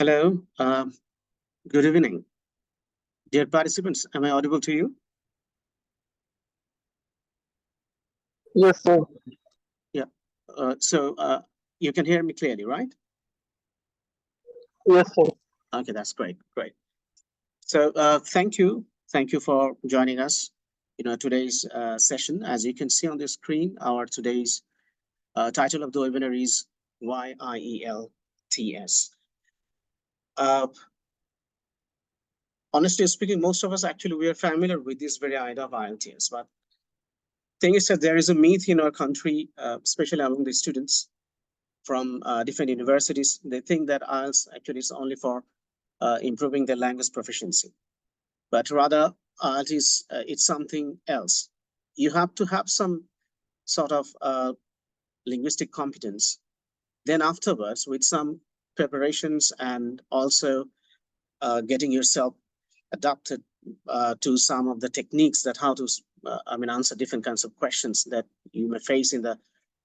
Hello, good evening. Dear participants, am I audible to you? Yes, sir. Yeah. You can hear me clearly, right? Yes, sir. Okay, that's great. Great. So thank you. Thank you for joining us. Today's session. As you can see on the screen, our today's title of the webinar is Why IELTS. Honestly speaking, most of us actually we are familiar with this very idea of IELTS, but thing is that there is a myth in our country, especially among the students from different universities. They think that IELTS actually is only for improving their language proficiency, but rather IELTS is it's something else. You have to have some sort of linguistic competence. Then afterwards, with some preparations and also getting yourself adapted to some of the techniques that how to answer different kinds of questions that you may face in the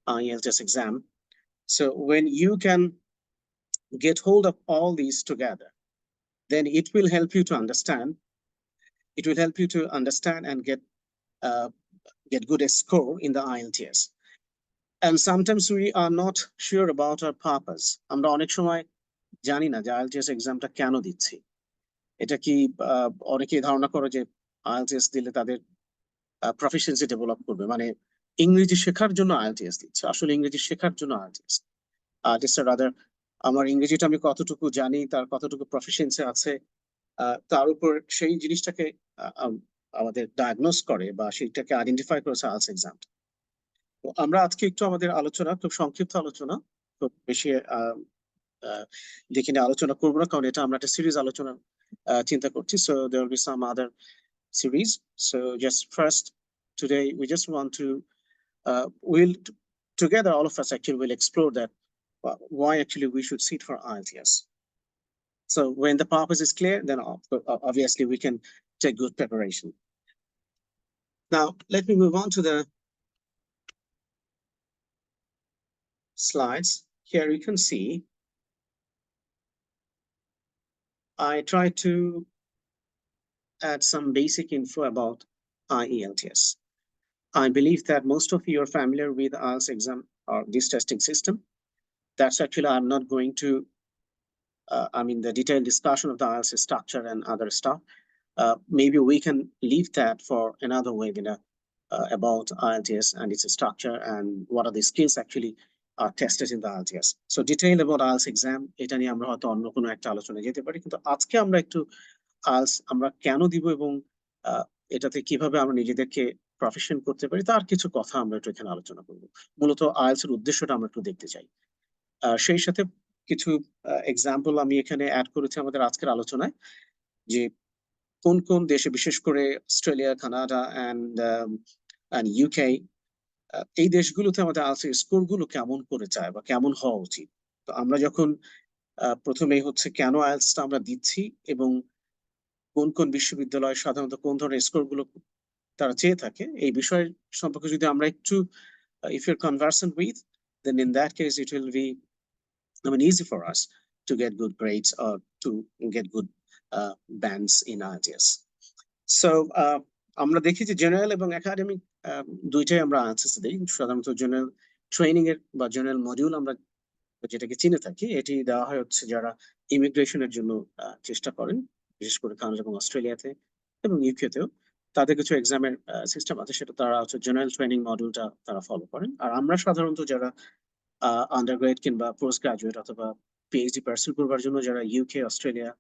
IELTS exam. So when you can get hold of all these together, then it will help you to understand. It will help you to understand and get good score in the IELTS. And sometimes we are not sure about our purpose. আমরা অনেক সময় জানি না যে IELTS এক্সামটা কেন দিচ্ছি। এটা কি অনেকেই ধারণা করে যে IELTS দিলে তাদের প্রফিসিয়েন্সি ডেভেলপ করবে, মানে ইংরেজি শেখার জন্য IELTS দিচ্ছে। আসলে ইংরেজি শেখার জন্য IELTS রাদার আমার ইংরেজিটা আমি কতটুকু জানি, তার কতটুকু প্রফিসিয়েন্সি আছে, তার উপর সেই জিনিসটাকে আমাদের ডায়াগনোস করে বা সেইটাকে আইডেন্টিফাই করেছে IELTS এক্সাম। তো আমরা আজকে একটু আমাদের আলোচনা খুব সংক্ষিপ্ত আলোচনা, খুব বেশি দেখে নিয়ে আলোচনা করবো না, কারণ এটা আমরা একটা সিরিজ আলোচনা চিন্তা করছি। So there will be some other series. So just first today we just want to we'll together all of us actually will explore that why actually we should sit for IELTS. So when the purpose is clear, then obviously we can take good preparation. Now let me move on to the slides. Here you can see I try to add some basic info about IELTS. I believe that most of you are familiar with IELTS exam or this testing system. That's actually, I'm not going to, the detailed discussion of the IELTS structure and other stuff. Maybe we can leave that for another webinar about IELTS and its structure and what are the skills actually are tested in the IELTS. So detail about IELTS exam, এটা নিয়ে আমরা হয়তো অন্য কোনো একটা আলোচনায় যেতে পারি, কিন্তু আজকে আমরা একটু IELTS আমরা কেন দিব এবং এটাতে কিভাবে আমরা নিজেদেরকে প্রফেশন করতে পারি তার কিছু কথা আমরা একটু এখানে আলোচনা করব। মূলত IELTS এর উদ্দেশ্যটা আমরা একটু দেখতে চাই। সেই সাথে কিছু এক্সাম্পল আমি এখানে অ্যাড করেছি আমাদের আজকের আলোচনায়, যে কোন কোন দেশে, বিশেষ করে অস্ট্রেলিয়া, কানাডা and UK, এই দেশগুলোতে আমাদের IELTS এর স্কোরগুলো কেমন করে যায় বা কেমন হওয়া উচিত। তো আমরা যখন প্রথমেই হচ্ছে কেন IELTSটা আমরা দিচ্ছি এবং কোন কোন বিশ্ববিদ্যালয় সাধারণত কোন ধরনের স্কোরগুলো তারা চেয়ে থাকে, এই বিষয় সম্পর্কে যদি আমরা একটু if you're conversant with, then in that case it will be easy for us to get good grades or to get good bands in IELTS. So আমরা দেখি যে জেনারেল এবং একাডেমিক দুইটাই আমরা IELTS দিই। সাধারণত জেনারেল ট্রেনিং এর বা জেনারেল মডিউল আমরা যেটাকে চিনে থাকি, এটি দেওয়া হয় হচ্ছে যারা ইমিগ্রেশনের জন্য চেষ্টা করেন, বিশেষ করে কানাডা এবং অস্ট্রেলিয়াতে এবং ইউকেতেও তাদের কিছু এক্সামের সিস্টেম আছে, সেটা তারা হচ্ছে জেনারেল ট্রেনিং মডিউলটা তারা ফলো করেন। আর আমরা সাধারণত যারা আন্ডারগ্রেড কিংবা পোস্ট গ্রাজুয়েট অথবা পিএইচডি পার্সু করবার জন্য যারা ইউকে, অস্ট্রেলিয়া,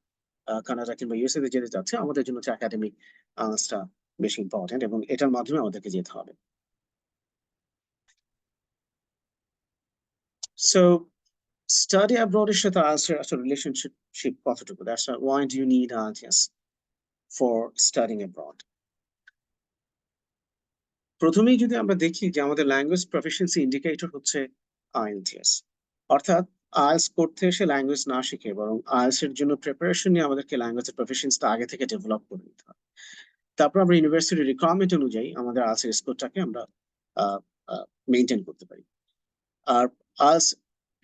কানাডা কিংবা ইউএসএ তে যেতে চাচ্ছে, আমাদের জন্য হচ্ছে একাডেমিক আর্টসটা বেশি ইম্পর্টেন্ট এবং এটার মাধ্যমে আমাদেরকে যেতে হবে। So study abroad এর সাথে IELTS এর আসলে রিলেশনশিপ কতটুকু? That's why do you need IELTS for studying abroad? প্রথমেই যদি আমরা দেখি যে আমাদের ল্যাঙ্গুয়েজ প্রফিসিয়েন্সি ইন্ডিকেটর হচ্ছে IELTS, অর্থাৎ IELTS করতে এসে ল্যাঙ্গুয়েজ না শিখে বরং IELTS এর জন্য প্রিপারেশন নিয়ে আমাদেরকে ল্যাঙ্গুয়েজের প্রফিসিয়েন্সিটা আগে থেকে ডেভেলপ করে নিতে হবে। তারপর আমরা ইউনিভার্সিটি রিকোয়ারমেন্ট অনুযায়ী আমাদের IELTS এর স্কোরটাকে আমরা মেইনটেইন করতে পারি। আর IELTS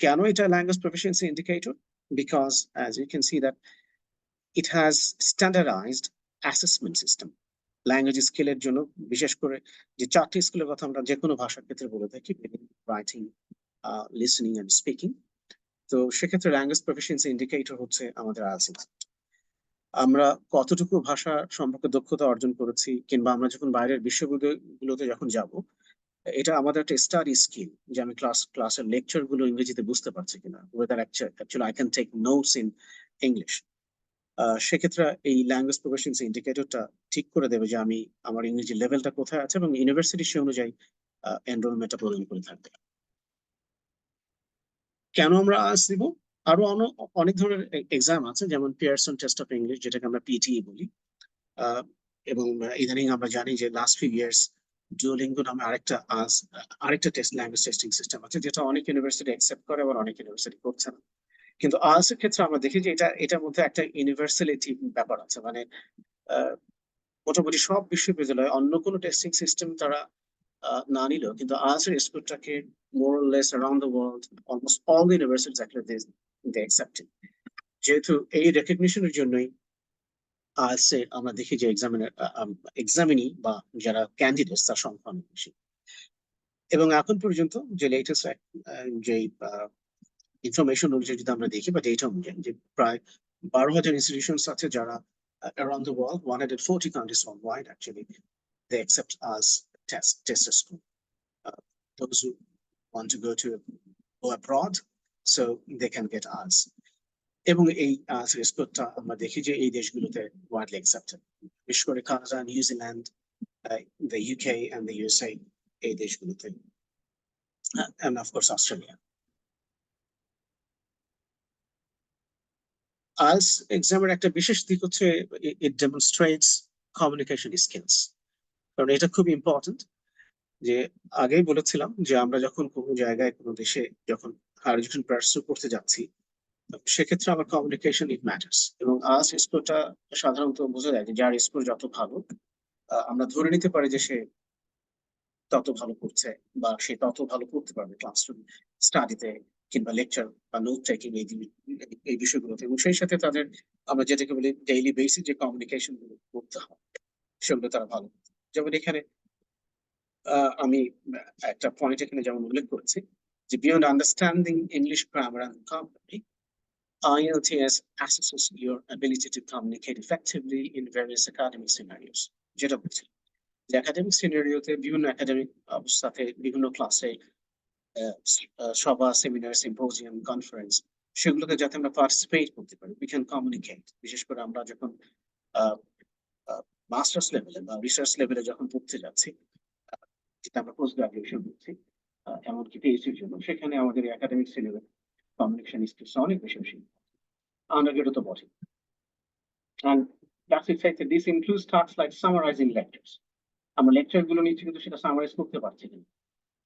কেন এটা language proficiency indicator? because as you can see that it has standardized assessment system. Language স্কিলের জন্য বিশেষ করে যে চারটি স্কিলের কথা আমরা যে কোনো ভাষার ক্ষেত্রে বলে থাকি, রাইটিং, লিসনিং এন্ড স্পিকিং। তো সেক্ষেত্রে ল্যাঙ্গুয়েজ প্রফিসিয়েন্সি ইন্ডিকেটর হচ্ছে আমাদের আইএলটিএস। আমরা কতটুকু ভাষা সম্পর্কে দক্ষতা অর্জন করেছি, কিংবা আমরা যখন বাইরের বিশ্ববিদ্যালয়গুলোতে যখন যাব, এটা আমাদের একটা স্টাডি স্কিল যে আমি ক্লাসের লেকচার গুলো ইংরেজিতে বুঝতে পারছি কিনা, whether actually I can take notes in English. সেক্ষেত্রে এই ল্যাঙ্গুয়েজ প্রফিসিয়েন্সি ইন্ডিকেটরটা ঠিক করে দেবে যে আমি আমার ইংরেজি লেভেলটা কোথায় আছে, এবং ইউনিভার্সিটি সে অনুযায়ী এনরোলমেন্টটা প্রদান করে থাকবে। কেন আমরা আইএলটিএস দিব? আরো অনেক ধরনের এক্সাম আছে, যেমন পিয়ারসন টেস্ট অফ ইংলিশ, যেটাকে আমরা পিটিই বলি। এবং ইদানিং আমরা জানি যে লাস্ট ফিউ ইয়ার্স ডুওলিঙ্গো নামে আরেকটা টেস্ট ল্যাঙ্গুয়েজ টেস্টিং সিস্টেম আছে, যেটা অনেক ইউনিভার্সিটি অ্যাকসেপ্ট করে, আবার অনেক ইউনিভার্সিটি করছে না। কিন্তু আইএলটিএস এর ক্ষেত্রে আমরা দেখি যে এটার মধ্যে একটা ইউনিভার্সালিটি ব্যাপার আছে, মানে মোটামুটি সব বিশ্ববিদ্যালয় অন্য কোনো টেস্টিং সিস্টেম তারা না নিলেও কিন্তু আইএলটিএস এর স্কোরটাকে more or less around the world almost all the universities actually they accept it. যেহেতু এই রেকগনিশনের জন্যই আইএলটিএস এ আমরা দেখি যে এক্সামিনি বা যারা ক্যান্ডিডেটস তার সংখ্যা অনেক বেশি। এবং এখন পর্যন্ত যে লেটেস্ট যে ইনফরমেশন অনুযায়ী যদি আমরা দেখি বা ডেটা অনুযায়ী, যে প্রায় 12,000 ইনস্টিটিউশনস আছে যারা around the world, 140 countries worldwide actually, they accept us test school. Those who want to go abroad, so they can get us. এবং এই স্কোরটা আমরা দেখি যে এই দেশগুলোতে ওয়াইডলি অ্যাকসেপ্টেড, বিশেষ করে Canada, New Zealand, the UK and the USA, এই দেশগুলোতে, and of course Australia. IELTS এক্সামের একটা বিশেষ দিক হচ্ছে ইট ডেমনস্ট্রেটস কমিউনিকেশন স্কিলস। কারণ এটা খুব ইম্পর্টেন্ট। যে আগেই বলেছিলাম যে আমরা যখন কোনো জায়গায় কোনো দেশে যখন হায়ার এডুকেশন পারসু করতে যাচ্ছি, সেক্ষেত্রে আমার কমিউনিকেশন ইট ম্যাটার্স। এবং আইএলটিএস স্কোরটা সাধারণত বোঝা যায় যে যার স্কোর যত ভালো, আমরা ধরে নিতে পারি যে সে তত ভালো করছে বা সে তত ভালো করতে পারবে ক্লাসরুম স্টাডিতে কিংবা লেকচার বা নোট টেকিং এই বিষয়গুলোতে। এবং সেই সাথে তাদের আমরা যেটাকে বলি ডেইলি বেসিক যে কমিউনিকেশন গুলো করতে হয়, সেগুলো তারা ভালো। যেমন এখানে আমি একটা পয়েন্ট এখানে যেমন উল্লেখ করেছি যে beyond understanding English grammar and vocabulary, IELTS assesses your ability to communicate effectively in various academic scenarios. যেটা বলছি যে একাডেমিক সিনারিওতে বিভিন্ন একাডেমিক অবস্থাতে বিভিন্ন ক্লাসে সভা, সেমিনার, সিম্পোজিয়াম, কনফারেন্স, সেগুলোতে যাতে আমরা পার্টিসিপেট করতে পারি, উই ক্যান কমিউনিকেট। বিশেষ করে আমরা যখন মাস্টার্স লেভেলে বা রিসার্চ লেভেলে যখন পড়তে যাচ্ছি, যেটা আমরা পোস্ট গ্রাজুয়েশন করছি, এমনকি পিএইচডির জন্য, সেখানে আমাদের একাডেমিক সিলেবাস কমিউনিকেশন স্কিলস অনেক বেশি বেশি আন্ডারগ্রেডও তো বটে। And that's exactly, this includes tasks like summarizing lectures. আমরা লেকচার গুলো নিচ্ছি কিন্তু সেটা সামারাইজ করতে পারছি না,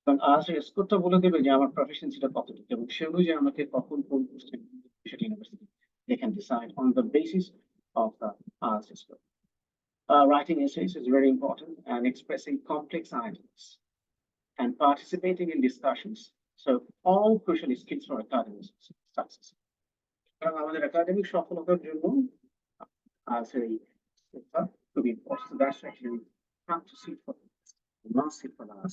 কারণ আইএলটিএস স্কোরটা বলে দেবে যে আমার প্রফিসিয়েন্সিটা কতটুকু, এবং সে অনুযায়ী আমাকে কখন কোন কোর্সে সেটা university they can decide on the basis of the IELTS score. Writing essays is very important, and expressing complex ideas and participating in discussions. So all crucial skills for academic success. কারণ আমাদের academic সফলতার জন্য to be important. That's actually have to seek for, must seek for us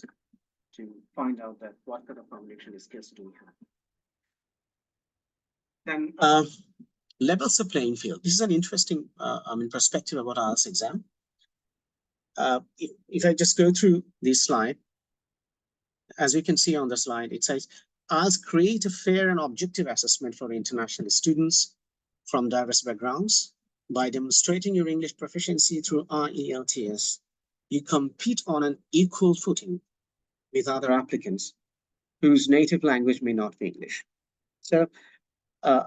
to find out that what kind of communication skills do we have. Then levels the playing field. This is an interesting perspective about IELTS exam. If I just go through this slide, as you can see on the slide, it says IELTS create a fair and objective assessment for international students from diverse backgrounds. By demonstrating your English proficiency through IELTS, you compete on an equal footing with other applicants whose native language may not be English. So,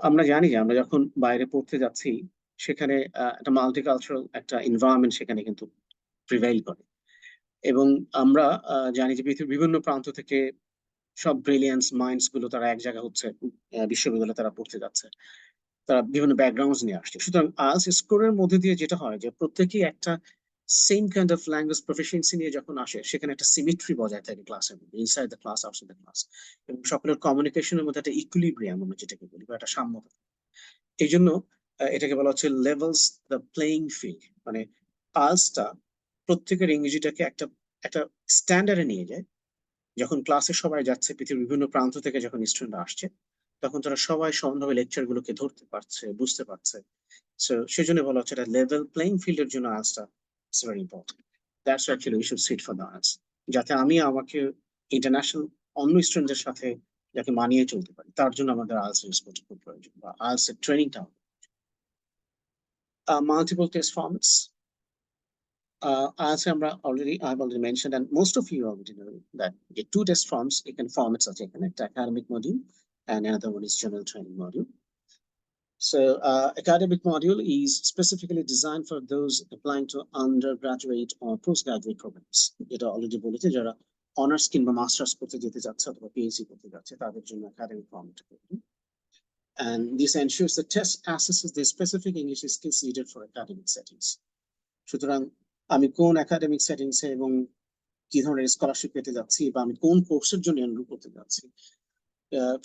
আমরা জানি যে আমরা যখন বাইরে পড়তে যাচ্ছি, সেখানে একটা মাল্টিকালচারাল একটা এনভায়রনমেন্ট সেখানে কিন্তু প্রিভেইল করে। এবং আমরা জানি যে পৃথিবীর বিভিন্ন প্রান্ত থেকে সব ব্রিলিয়ান্স মাইন্ডস গুলো তারা এক জায়গা হচ্ছে বিশ্ববিদ্যালয়ে তারা পড়তে যাচ্ছে, তারা বিভিন্ন ব্যাকগ্রাউন্ড নিয়ে আসছে। সুতরাং আইএলটিএস স্কোরের মধ্যে দিয়ে যেটা হয় যে প্রত্যেকেই একটা same kind of language proficiency নিয়ে যখন আসে, সেখানে একটা সিমেট্রি বজায় থাকে ক্লাসের মধ্যে, inside the class, outside the class, এবং সকলের কমিউনিকেশনের মধ্যে একটা ইকুইলিব্রিয়াম আমরা যেটাকে বলি বা একটা সাম্যতা। এই জন্য এটাকে বলা হচ্ছে লেভেলস দ্য প্লেইং ফিল্ড, মানে আইএলটিএসটা প্রত্যেকের ইংরেজিটাকে একটা একটা স্ট্যান্ডার্ডে নিয়ে যায়। যখন ক্লাসে সবাই যাচ্ছে, পৃথিবীর বিভিন্ন প্রান্ত থেকে যখন স্টুডেন্ট আসছে, তখন তারা সবাই সমানভাবে লেকচার গুলোকে ধরতে পারছে, বুঝতে পারছে। সেজন্য বলা হচ্ছে এটা লেভেল প্লেইং ফিল্ডের জন্য আইএলটিএসটা it's very important. That's actually we should sit for the IELTS, যাতে আমি আমাকে ইন্টারন্যাশনাল অন্য স্টুডেন্টদের সাথে যাকে মানিয়ে চলতে পারি, তার জন্য আমাদের আইএলটিএস খুব প্রয়োজন, বা আইএলটিএস এর ট্রেনিংটা। Multiple test formats. As I've already mentioned, and most of you already know that the two test forms, you can formats are taken at academic module, and another one is general training module. So academic module is specifically designed for those applying to undergraduate or postgraduate programs. যেটা already বলেছে, যারা honours কিংবা masters করতে যেতে যাচ্ছে অথবা PhD করতে যাচ্ছে, তাদের জন্য academic format. And this ensures the test assesses the specific English skills needed for academic settings. সুতরাং আমি কোন একাডেমিক সেটিংসে এবং কি ধরনের স্কলারশিপ পেতে যাচ্ছি, বা আমি কোন কোর্সের জন্য এনরোল করতে যাচ্ছি,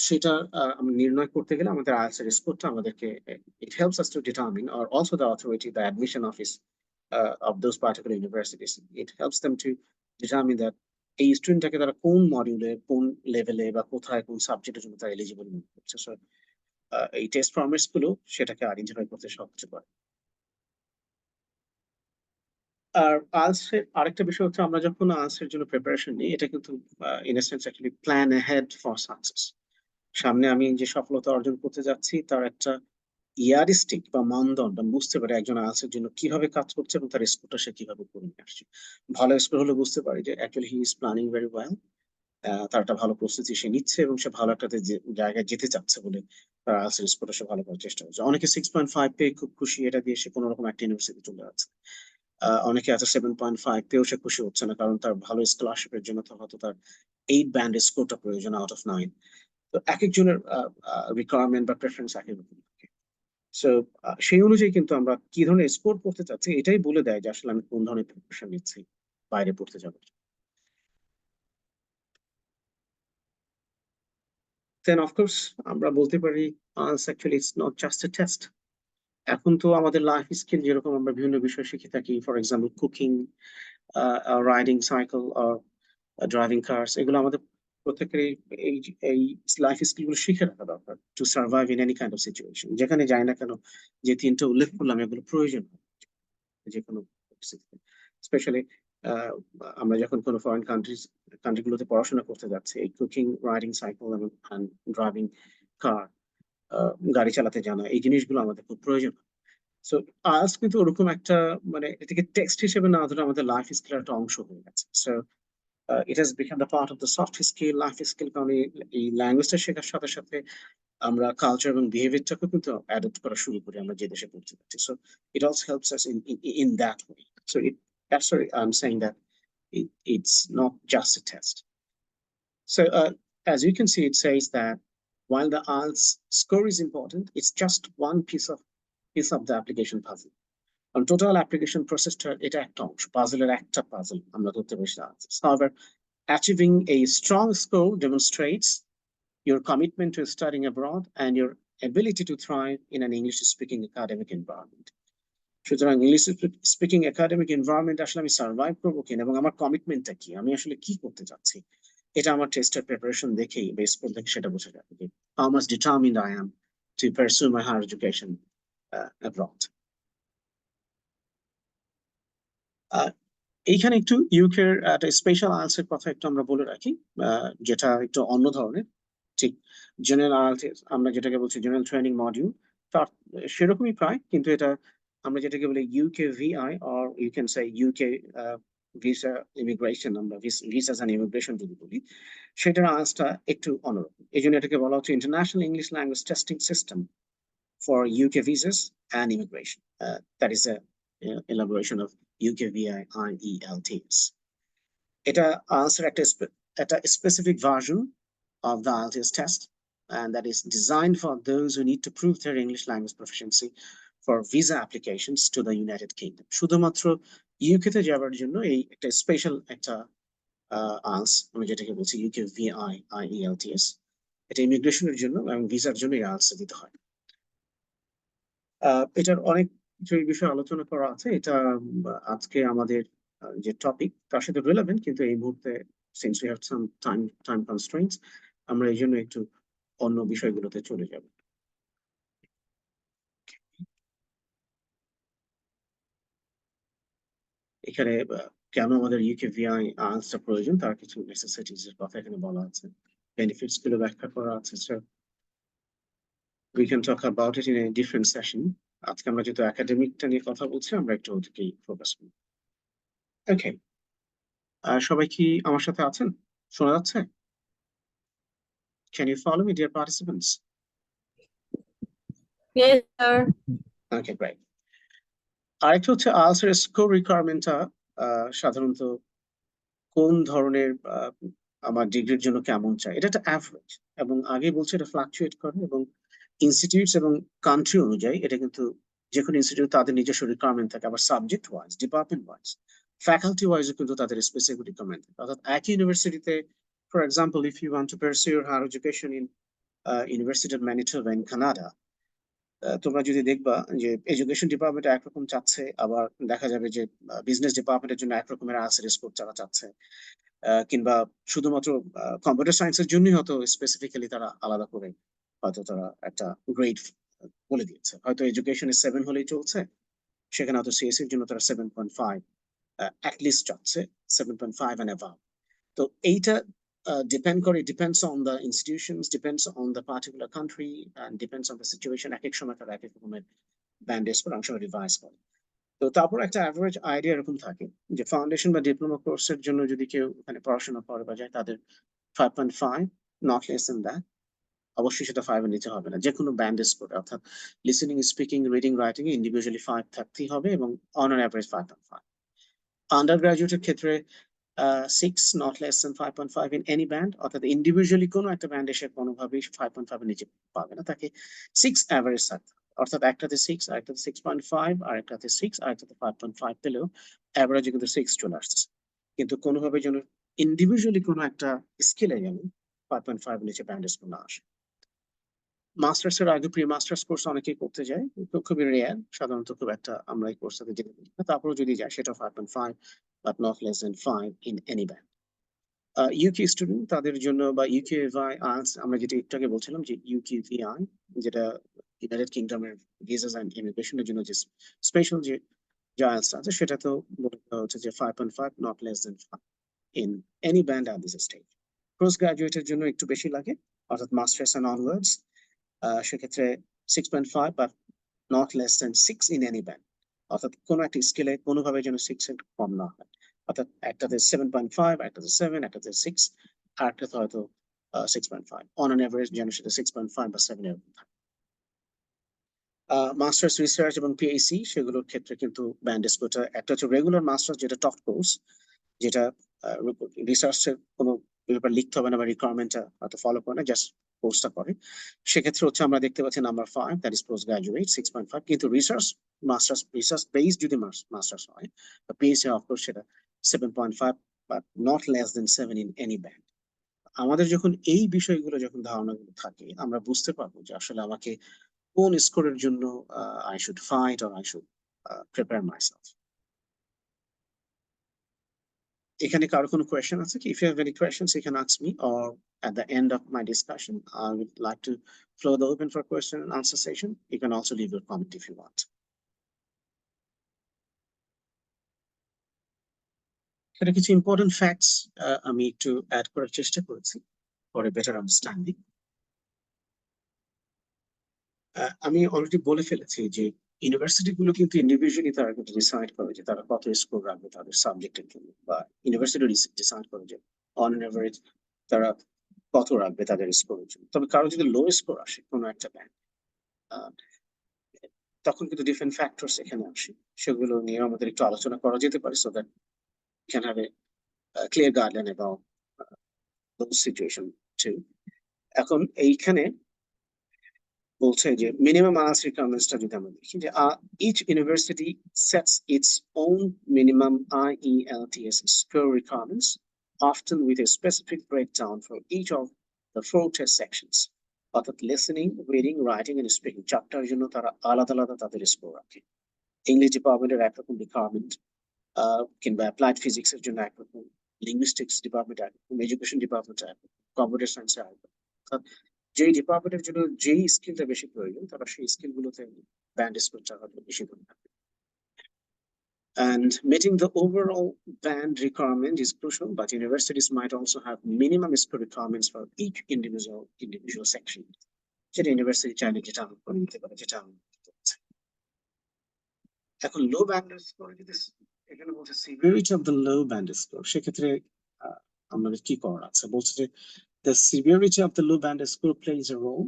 সেটা আমরা নির্ণয় করতে গেলে আমাদের আইএলটিএস এর স্কোরটা আমাদেরকে, it helps us to determine, or also the authority, the admission office of those particular universities, it helps them to determine that এই স্টুডেন্টটাকে তারা কোন মডিউলে, কোন লেভেলে, বা কোথায়, কোন সাবজেক্টের জন্য তারা এলিজিবল মনে করছে। সো এই টেস্ট ফর্মেটস গুলো সেটাকে আইডেন্টিফাই করতে সাহায্য করে। আর আইএলটিএস এর আরেকটা বিষয় হচ্ছে, আমরা যখন আইএলটিএস এর জন্য প্রিপারেশন নিই, এটা কিন্তু in a sense actually plan ahead for success. সামনে আমি যে সফলতা অর্জন করতে যাচ্ছি, তার একটা ইয়ারিস্টিক বা মানদণ্ড আমি বুঝতে পারি একজন আইএলটিএস এর জন্য কিভাবে কাজ করছে এবং তার স্কোরটা সে কিভাবে করে নিয়ে আসছে। ভালো স্কোর হলে বুঝতে পারি যে actually he is planning very well, তার একটা ভালো প্রস্তুতি সে নিচ্ছে এবং সে ভালো একটা জায়গায় যেতে চাচ্ছে বলে তার আইএলটিএস এর স্কোরটা সে ভালো করার চেষ্টা করছে। অনেকে 6.5 পেয়ে খুব খুশি, এটা দিয়ে সে কোনো রকম একটা ইউনিভার্সিটি চলে যাচ্ছে। অনেকে আছে 7.5 পেয়েও সে খুশি হচ্ছে না, কারণ তার ভালো স্কলারশিপের জন্য তো হয়তো তার 8 ব্যান্ড স্কোরটা প্রয়োজন আউট অফ 9। তো এক একজনের রিকোয়ারমেন্ট বা প্রেফারেন্স এক এক রকম থাকে। সো সেই অনুযায়ী কিন্তু আমরা কি ধরনের স্কোর করতে চাচ্ছি এটাই বলে দেয় যে আসলে আমি কোন ধরনের প্রিপারেশন নিচ্ছি বাইরে পড়তে যাবো। দেন অফকোর্স আমরা বলতে পারি actually it's not just a test. এখন তো আমাদের লাইফ স্কিল যেরকম আমরা বিভিন্ন বিষয় শিখে থাকি, for example cooking, riding cycle, driving cars, এগুলো আমাদের প্রত্যেকেরই এই এই লাইফ স্কিল গুলো শিখে রাখা দরকার to survive in any kind of situation. যেখানে যাই না কেন, যে তিনটা উল্লেখ করলাম এগুলো প্রয়োজন যে কোনো পরিস্থিতিতে। স্পেশালি আমরা যখন কোনো ফরেন কান্ট্রিগুলোতে পড়াশোনা করতে যাচ্ছি, এই কুকিং, রাইডিং সাইকেল এবং ড্রাইভিং কার, গাড়ি চালাতে জানা, এই জিনিসগুলো আমাদের খুব প্রয়োজন। সো আইএলটিএস কিন্তু ওরকম একটা, মানে এটাকে টেক্সট হিসেবে না ধরে আমাদের লাইফ স্কিলের একটা অংশ হয়ে গেছে। So it has become the part of the soft skill, life skill, কারণ এই ল্যাঙ্গুয়েজটা শেখার সাথে সাথে আমরা কালচার এবং বিহেভিয়ারটাকে কিন্তু অ্যাডপ্ট করা শুরু করি আমরা যে দেশে পড়তে যাচ্ছি। So it also helps us in that way. So that's why I'm saying that it's not just a test. So as you can see, it says that while the IELTS score is important, it's just one piece of the application puzzle. On total application processটা এটা একটা অংশ, পাজলের একটা puzzle আমরা ধরতে পারি। However, achieving a strong score demonstrates your commitment to studying abroad and your ability to thrive in an English-speaking academic environment. সুতরাং English speaking academic environment আসলে আমি সার্ভাইভ করবো কিনা এবং আমার কমিটমেন্টটা কি, আমি আসলে কি করতে চাচ্ছি, এটা আমার টেস্টের প্রিপারেশন দেখেই, বেস স্কোর দেখে সেটা বোঝা যাবে যে how much determined I am to pursue my higher education abroad. এইখানে একটু ইউকের একটা স্পেশাল আইএলটিএস এর কথা একটু আমরা বলে রাখি, যেটা একটু অন্য ধরনের। ঠিক জেনারেল আইএলটিএস আমরা যেটাকে বলছি জেনারেল ট্রেনিং মডিউল, তার সেরকমই প্রায়, কিন্তু এটা আমরা যেটাকে বলি UK VI, or you can say UK visa immigration, আমরা ভিসাস এন্ড ইমিগ্রেশন যদি বলি, সেটার আইএলটিএসটা একটু অন্যরকম। এই জন্য এটাকে বলা হচ্ছে international English language testing system for UK visas and immigration. That is a elaboration of UKVI IELTS. এটা answer একটা specific version of the IELTS test, and that is designed for those who need to prove their English language proficiency for visa applications to the United Kingdom. শুধুমাত্র UK তে যাওয়ার জন্য এই একটা special একটা IELTS, আমি যেটাকে বলছি UKVI IELTS, এটা ইমিগ্রেশনের জন্য এবং ভিসার জন্য এই IELTS দিতে হয়। এটার অনেক কিছু বিষয়ে আলোচনা করা আছে। এটা আজকে আমাদের যে টপিক তার সাথে রিলেভেন্ট, কিন্তু এই মুহূর্তে since we have some time constraints, আমরা এই জন্য একটু অন্য বিষয়গুলোতে চলে যাব। এখানে কেন আমাদের ইউকেভিআই আইএলটিএস প্রয়োজন তার কিছু নেসেসিটিস এর কথা এখানে বলা আছে, বেনিফিটস গুলো ব্যাখ্যা করা আছে। So we can talk about it in a different session. আজকে আমরা যেহেতু একাডেমিকটা নিয়ে কথা বলছি, আমরা একটু ওদিকেই ফোকাস করি। ওকে, সবাই কি আমার সাথে আছেন? শোনা যাচ্ছে? Can you follow me, dear participants? Yes, sir. Okay, great. আরেকটা হচ্ছে আইএলটিএস এর স্কোর রিকোয়ারমেন্টটা সাধারণত কোন ধরনের আমার ডিগ্রির জন্য কেমন চাই, এটা একটা অ্যাভারেজ, এবং আগে বলছে এটা ফ্লাকচুয়েট করে, এবং ইনস্টিটিউটস এবং কান্ট্রি অনুযায়ী এটা কিন্তু যে কোনো ইনস্টিটিউট তাদের নিজস্ব রিকোয়ারমেন্ট থাকে, আবার subject wise, department wise, faculty ওয়াইজও কিন্তু তাদের স্পেসিফিক রিকোয়ারমেন্ট থাকে। অর্থাৎ একই ইউনিভার্সিটিতে, for example, if you want to pursue your higher education in University of Manitoba in Canada, তোমরা যদি দেখবা যে এডুকেশন ডিপার্টমেন্ট একরকম চাচ্ছে, আবার দেখা যাবে যে বিজনেস ডিপার্টমেন্টের জন্য একরকমের আইএলটিএস স্কোর তারা চাচ্ছে, কিংবা শুধুমাত্র কম্পিউটার সায়েন্সের জন্যই হয়তো স্পেসিফিক্যালি তারা আলাদা করে হয়তো তারা একটা গ্রেড বলে দিয়েছে। হয়তো এডুকেশনে 7 হলেই চলছে, সেখানে হয়তো সিএসসি এর জন্য তারা 7.5 অ্যাটলিস্ট চাচ্ছে, 7.5 and above। তো এইটা ডিপেন্ড করে, depends on the institutions, depends on the particular country, and depends on the situation. এক এক সময় তারা এক এক রকমের ব্যান্ডেজ করে, অনেক সময় রিভাইজ করে। তো তারপর একটা অ্যাভারেজ আইডিয়া এরকম থাকে যে ফাউন্ডেশন বা ডিপ্লোমা কোর্সের জন্য যদি কেউ এখানে পড়াশোনা করে বা যায়, তাদের 5.5, নট লেস দেন দ্যাট। অবশ্যই সেটা 5 এর নিচে হবে না, যে কোনো ব্যান্ডেজ করে, অর্থাৎ লিসেনিং, স্পিকিং, রিডিং, রাইটিং এ ইন্ডিভিজুয়ালি 5 থাকতেই হবে, এবং অন অ্যান অ্যাভারেজ 5.5। আন্ডার গ্রাজুয়েটের ক্ষেত্রে 6, not less than 5.5 in any band, অর্থাৎ ইন্ডিভিজুয়ালি কোনো একটা ব্যান্ড এসে কোনোভাবেই 5.5 এর নিচে পাবে না, তাকে 6 অ্যাভারেজ থাকতে হবে। অর্থাৎ একটাতে 6, আরেকটাতে 6.5, আর একটাতে 6, আরেকটাতে 5.5 পেলেও অ্যাভারেজে কিন্তু 6 চলে আসতেছে। কিন্তু কোনোভাবে যেন ইন্ডিভিজুয়ালি কোনো একটা স্কিলে যেন 5.5 এর নিচে ব্যান্ড স্কোর না আসে। মাস্টার্স এর আগে প্রি মাস্টার্স কোর্স অনেকেই করতে যায়, খুবই রেয়ার, সাধারণত খুব একটা আমরা এই কোর্সটাতে যেতে পারি না। তারপরেও যদি যায় সেটা 5.5, but not less than 5 in any band. UK student তাদের জন্য, বা ইউকেভিআই আইএলটিএস, আমরা যেটা একটু আগে বলছিলাম যে ইউকেভিআই, যেটা ইউনাইটেড কিংডমের ভিসাস এন্ড ইমিগ্রেশনের জন্য যে স্পেশাল যে আইএলটিএস আছে, সেটা তো হচ্ছে যে 5.5, not less than 5 in any band at this stage. Post গ্রাজুয়েটের জন্য একটু বেশি লাগে, অর্থাৎ মাস্টার্স এন্ড অনওয়ার্ডস, সেক্ষেত্রে 6.5, but not less then 6 in any band. অর্থাৎ কোনো একটা স্কেলে কোনোভাবে যেন 6 এর কম না হয়, অর্থাৎ একটাতে 7.5, একটাতে 7, একটাতে 6, আর একটাতে হয়তো 6.5, অন অ্যান এভারেজ যেন সেটা 6.5 বা 7 এরকম থাকে। মাস্টার্স রিসার্চ এবং পিএইচডি সেগুলোর ক্ষেত্রে কিন্তু ব্যান্ড স্কোরটা একটা হচ্ছে রেগুলার মাস্টার্স, যেটা টপ কোর্স, যেটা রিসার্চের কোনো ব্যাপার লিখতে হবে না বা রিকোয়ারমেন্টটা হয়তো ফলো করে না, জাস্ট কোর্সটা করে। সেক্ষেত্রে হচ্ছে আমরা দেখতে পাচ্ছি number 5, that is post graduate 6.5। কিন্তু রিসার্চ বেসড যদি মাস্টার্স হয় বা পিএইচডি, অফকোর্স সেটা 7.5, but not less then 7 in any band. আমাদের যখন এই বিষয়গুলো যখন ধারণাগুলো থাকে, আমরা বুঝতে পারবো যে আসলে আমাকে কোন স্কোরের জন্য I should fight or I should prepare myself. এখানে কারো কোনো কোয়েশ্চেন আছে কি? If you have any questions, you can ask me, or at the end of my discussion, I would like to floor the open for question and answer session. You can also leave your comment if you want. এটা কিছু important facts আমি একটু add করার চেষ্টা করেছি for a better understanding. আমি already বলে ফেলেছি যে ইউনিভার্সিটি গুলো কিন্তু ইন্ডিভিজুয়ালি তারা কিন্তু ডিসাইড করে যে তারা কত স্কোর রাখবে তাদের সাবজেক্টের জন্য, বা ইউনিভার্সিটি ডিসাইড করে যে অন এভারেজ তারা কত রাখবে তাদের স্কোরের জন্য। তবে কারো যদি লো স্কোর আসে কোনো একটা ব্যান্ড, তখন কিন্তু ডিফারেন্ট ফ্যাক্টরস এখানে আসে, সেগুলো নিয়ে আমাদের একটু আলোচনা করা যেতে পারে, so that can have a clear guideline about those situation too. এখন এইখানে বলছে যে মিনিমাম আইএলটিএস রিকোয়ারমেন্টসটা যদি আমরা দেখি, যে each university sets its own minimum IELTS score requirements, often with a specific breakdown for each of the 4 test sections. অর্থাৎ listening, reading, writing and speaking চারটার জন্য তারা আলাদা আলাদা তাদের স্কোর রাখে। ইংলিশ ডিপার্টমেন্টের একরকম রিকোয়ারমেন্ট, কিংবা অ্যাপ্লাইড ফিজিক্স এর জন্য একরকম, লিঙ্গুইস্টিক্স ডিপার্টমেন্ট একরকম, এডুকেশন ডিপার্টমেন্ট একরকম, কম্পিউটার সায়েন্স একরকম। অর্থাৎ যেই ডিপার্টমেন্টের জন্য যেই স্কিলটা বেশি প্রয়োজন তারা সেই স্কিলগুলোতে ব্যান্ড স্কোরটা হয়তো বেশি করে থাকে। And meeting the overall band requirement is crucial, but universities might also have minimum score requirements for each individual section. যেটা ইউনিভার্সিটি চাইলে যেটা আমি করে নিতে পারে, যেটা আমি করতে পারছি। এখন লো ব্যান্ড স্কোর যদি এখানে বলছে severity of the low band score, সেক্ষেত্রে আমাদের কি করার আছে? বলছে যে the severity of the low band score plays a role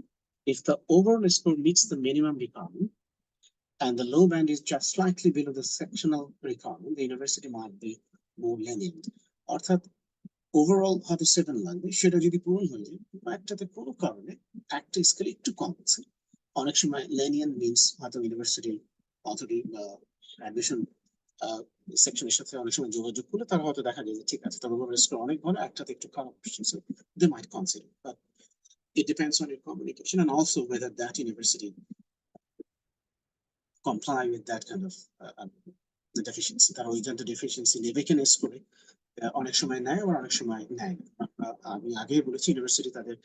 if the overall score meets the minimum requirement and the low band is just slightly below the sectional requirement, the university might be more lenient. অর্থাৎ overall হয়তো 7 লাগবে, সেটা যদি পূরণ হয়ে যায় বা একটাতে কোনো কারণে একটা স্কেল একটু কম আছে, অনেক সময় লেনিয়ান মিনস হয়তো ইউনিভার্সিটি অথরিটি বা অ্যাডমিশন সেকশনের সাথে অনেক সময় যোগাযোগ করলে তারা হয়তো দেখা যায় যে ঠিক আছে, তবে ওভারঅল স্কোর অনেক ভালো, একটাতে একটু খারাপ আসছে, they might consider, but it depends on your communication and also whether that university comply with that kind of the deficiency. তারা ওই ধরনের deficiency নেবে কিনা স্কোরে অনেক সময় নেয়, আবার অনেক সময় নেয়। আমি আগেই বলেছি ইউনিভার্সিটি তাদের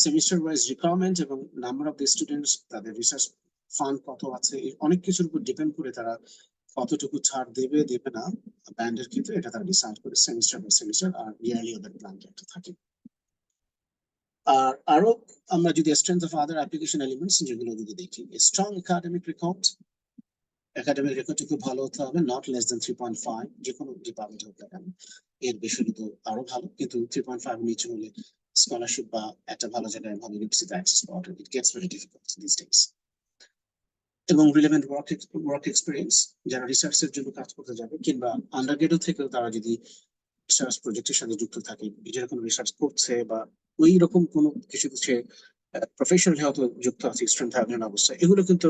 সেমিস্টার ওয়াইজ রিকোয়ারমেন্ট এবং নাম্বার অফ দ্য স্টুডেন্টস, তাদের রিসার্চ ফান্ড কত আছে, অনেক কিছুর উপর ডিপেন্ড করে তারা কতটুকু ছাড় দেবে দেবে না ব্যান্ডের ক্ষেত্রে, এটা তারা ডিসাইড করে সেমিস্টার বাই সেমিস্টার, আর ইয়ারলি ওদের প্ল্যানটা একটা থাকে। আর আরো আমরা যদি strength of other application elements যেগুলো যদি দেখি, স্ট্রং একাডেমিক রেকর্ড, একাডেমিক রেকর্ডটি খুব ভালো হতে হবে, নট লেস দেন 3.5, যে কোনো ডিপার্টমেন্ট হোক না কেন, এর বেশি হলে তো আরো ভালো, কিন্তু 3.5 নিচে হলে স্কলারশিপ বা একটা ভালো জায়গায় ভালো ইউনিভার্সিটি অ্যাক্সেস পাওয়াটা it gets very difficult this days. এবং রিলেভেন্ট ওয়ার্ক এক্সপিরিয়েন্স, যারা রিসার্চের জন্য কাজ করতে যাবে কিংবা আন্ডারগ্রেডও থেকেও তারা যদি রিসার্চ প্রজেক্টের সাথে যুক্ত থাকে, যেরকম রিসার্চ করছে বা ওই রকম কোনো কিছু সে প্রফেশনালি হয়তো যুক্ত আছে স্টুডেন্ট থাকার অবস্থায়, এগুলো কিন্তু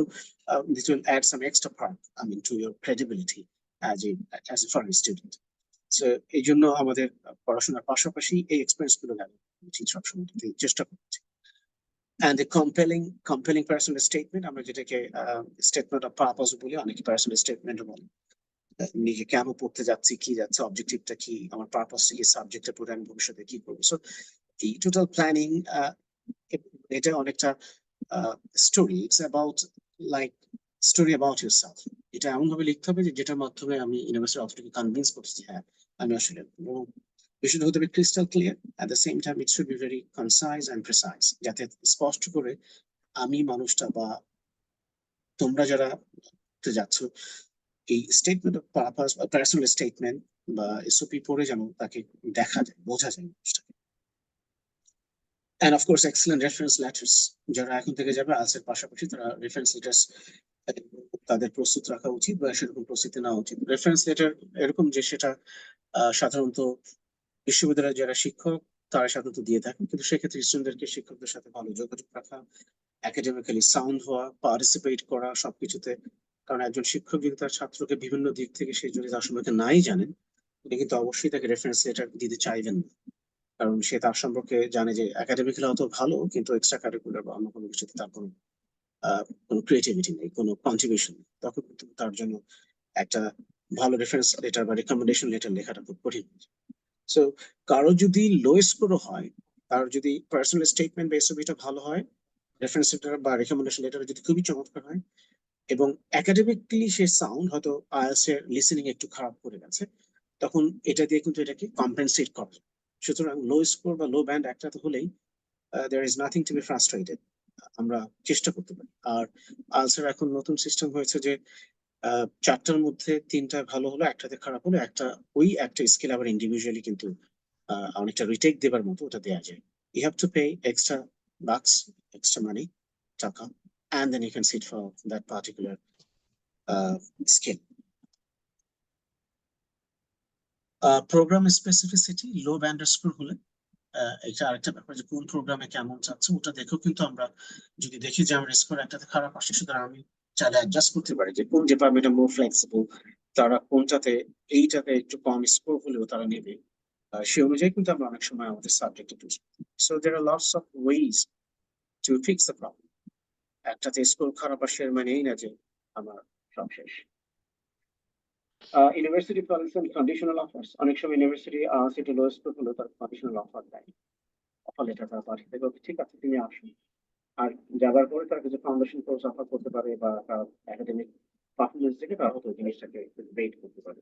this will add some extra part, I mean, to your credibility as a foreign student. So এই জন্য আমাদের পড়াশোনার পাশাপাশি এই এক্সপিরিয়েন্স গুলো গেল উচিত সবসময় চেষ্টা করছি। And the compelling personal statement, আমরা যেটাকে স্টেটমেন্ট অফ পারপাস বলি, অনেকে পার্সোনাল স্টেটমেন্ট বলে, নিজে কেন পড়তে যাচ্ছি, কি যাচ্ছে, অবজেক্টিভটা কি, আমার পারপাসটা কি, সাবজেক্টটা পড়ে আমি ভবিষ্যতে কি করবো। সো এই টোটাল প্ল্যানিং, এটা অনেকটা story, it's about like story about yourself. এটা এমন ভাবে লিখতে হবে যে যেটার মাধ্যমে আমি ইউনিভার্সিটি অথরিটিকে কনভিন্স করছি হ্যাঁ আমি আসলে, বিষয়টা হতে হবে crystal clear, at the same time it should be very concise and precise, যাতে স্পষ্ট করে আমি মানুষটা বা তোমরা যারা যাচ্ছ এই স্টেটমেন্ট অফ পারপাস বা পার্সোনাল স্টেটমেন্ট বা এসওপি পড়ে যেন তাকে দেখা যায়, বোঝা যায় মানুষটাকে। And of course excellent reference letters, যারা এখন থেকে যাবে আলসের পাশাপাশি তারা রেফারেন্স লেটার্স তাদের প্রস্তুত রাখা উচিত বা সেরকম প্রস্তুতি নেওয়া উচিত। রেফারেন্স লেটার এরকম যে সেটা সাধারণত বিশ্ববিদ্যালয়ের যারা শিক্ষক তারা সাধারণত দিয়ে থাকেন, কিন্তু সেক্ষেত্রে স্টুডেন্টদেরকে শিক্ষকদের সাথে ভালো যোগাযোগ রাখা, একাডেমিক্যালি সাউন্ড হওয়া, পার্টিসিপেট করা সবকিছুতে। কারণ একজন শিক্ষক যদি তার ছাত্রকে বিভিন্ন দিক থেকে সে যদি তার সম্পর্কে নাই জানেন, তিনি কিন্তু অবশ্যই তাকে রেফারেন্স লেটার দিতে চাইবেন না, কারণ সে তার সম্পর্কে জানে যে একাডেমিক্যালি হয়তো ভালো, কিন্তু এক্সট্রা কারিকুলার বা অন্য কোনো কিছুতে তার কোনো ক্রিয়েটিভিটি নেই, কোনো কন্ট্রিবিউশন নেই, তখন কিন্তু তার জন্য একটা ভালো রেফারেন্স লেটার বা রেকমেন্ডেশন লেটার লেখাটা খুব কঠিন। সো কারো যদি লো স্কোরও হয়, তার যদি পার্সোনাল স্টেটমেন্ট বা এসওপিটা ভালো হয়, রেফারেন্স লেটার বা রেকমেন্ডেশন লেটার যদি খুবই চমৎকার হয়, এবং একাডেমিক্যালি সে সাউন্ড, হয়তো আইএলটিএস এর লিসেনিং একটু খারাপ করে গেছে, তখন এটা দিয়ে কিন্তু এটাকে কম্পেনসেট করা। সুতরাং লো স্কোর বা লো ব্যান্ড একটাতে হলেই there is nothing to be frustrated, আমরা চেষ্টা করতে পারি। আর আলসার এখন নতুন সিস্টেম হয়েছে যে চারটার মধ্যে তিনটা ভালো হলো, একটাতে খারাপ হলো, ওই একটা স্কেল আবার ইন্ডিভিজুয়ালি কিন্তু অনেকটা রিটেক দেবার মতো ওটা দেওয়া যায়। You have to pay extra bucks, extra money, টাকা, and then you can sit for that particular skill. Program specificity, low band score হলে এটা আরেকটা ব্যাপার যে কোন প্রোগ্রামে কেমন চাচ্ছে ওটা দেখেও কিন্তু আমরা যদি দেখি যে আমার স্কোর একটাতে খারাপ আসছে, সুতরাং আমি চাইলে অ্যাডজাস্ট করতে পারি যে কোন ডিপার্টমেন্টে মোর ফ্লেক্সিবল, তারা কোনটাতে এইটাতে একটু কম স্কোর হলেও তারা নেবে, সে অনুযায়ী কিন্তু আমরা অনেক সময় আমাদের সাবজেক্টে চুজ করি। So there are lots of ways to fix the problem. একটাতে স্কোর খারাপ আসে মানেই না যে আমার সব শেষ। ইউনিভার্সিটি পলিসি কন্ডিশনাল অফার্স, অনেক সময় ইউনিভার্সিটি সিটি লো স্কোর হলো তার কন্ডিশনাল অফার দেয়, অফার লেটার তারা পাঠিয়ে দেবে, ঠিক আছে তুমি আসো। আর যাবার পরে তারা কিছু ফাউন্ডেশন কোর্স অফার করতে পারে বা একাডেমিক পারফরমেন্স থেকে তারা হয়তো জিনিসটাকে রেট করতে পারে,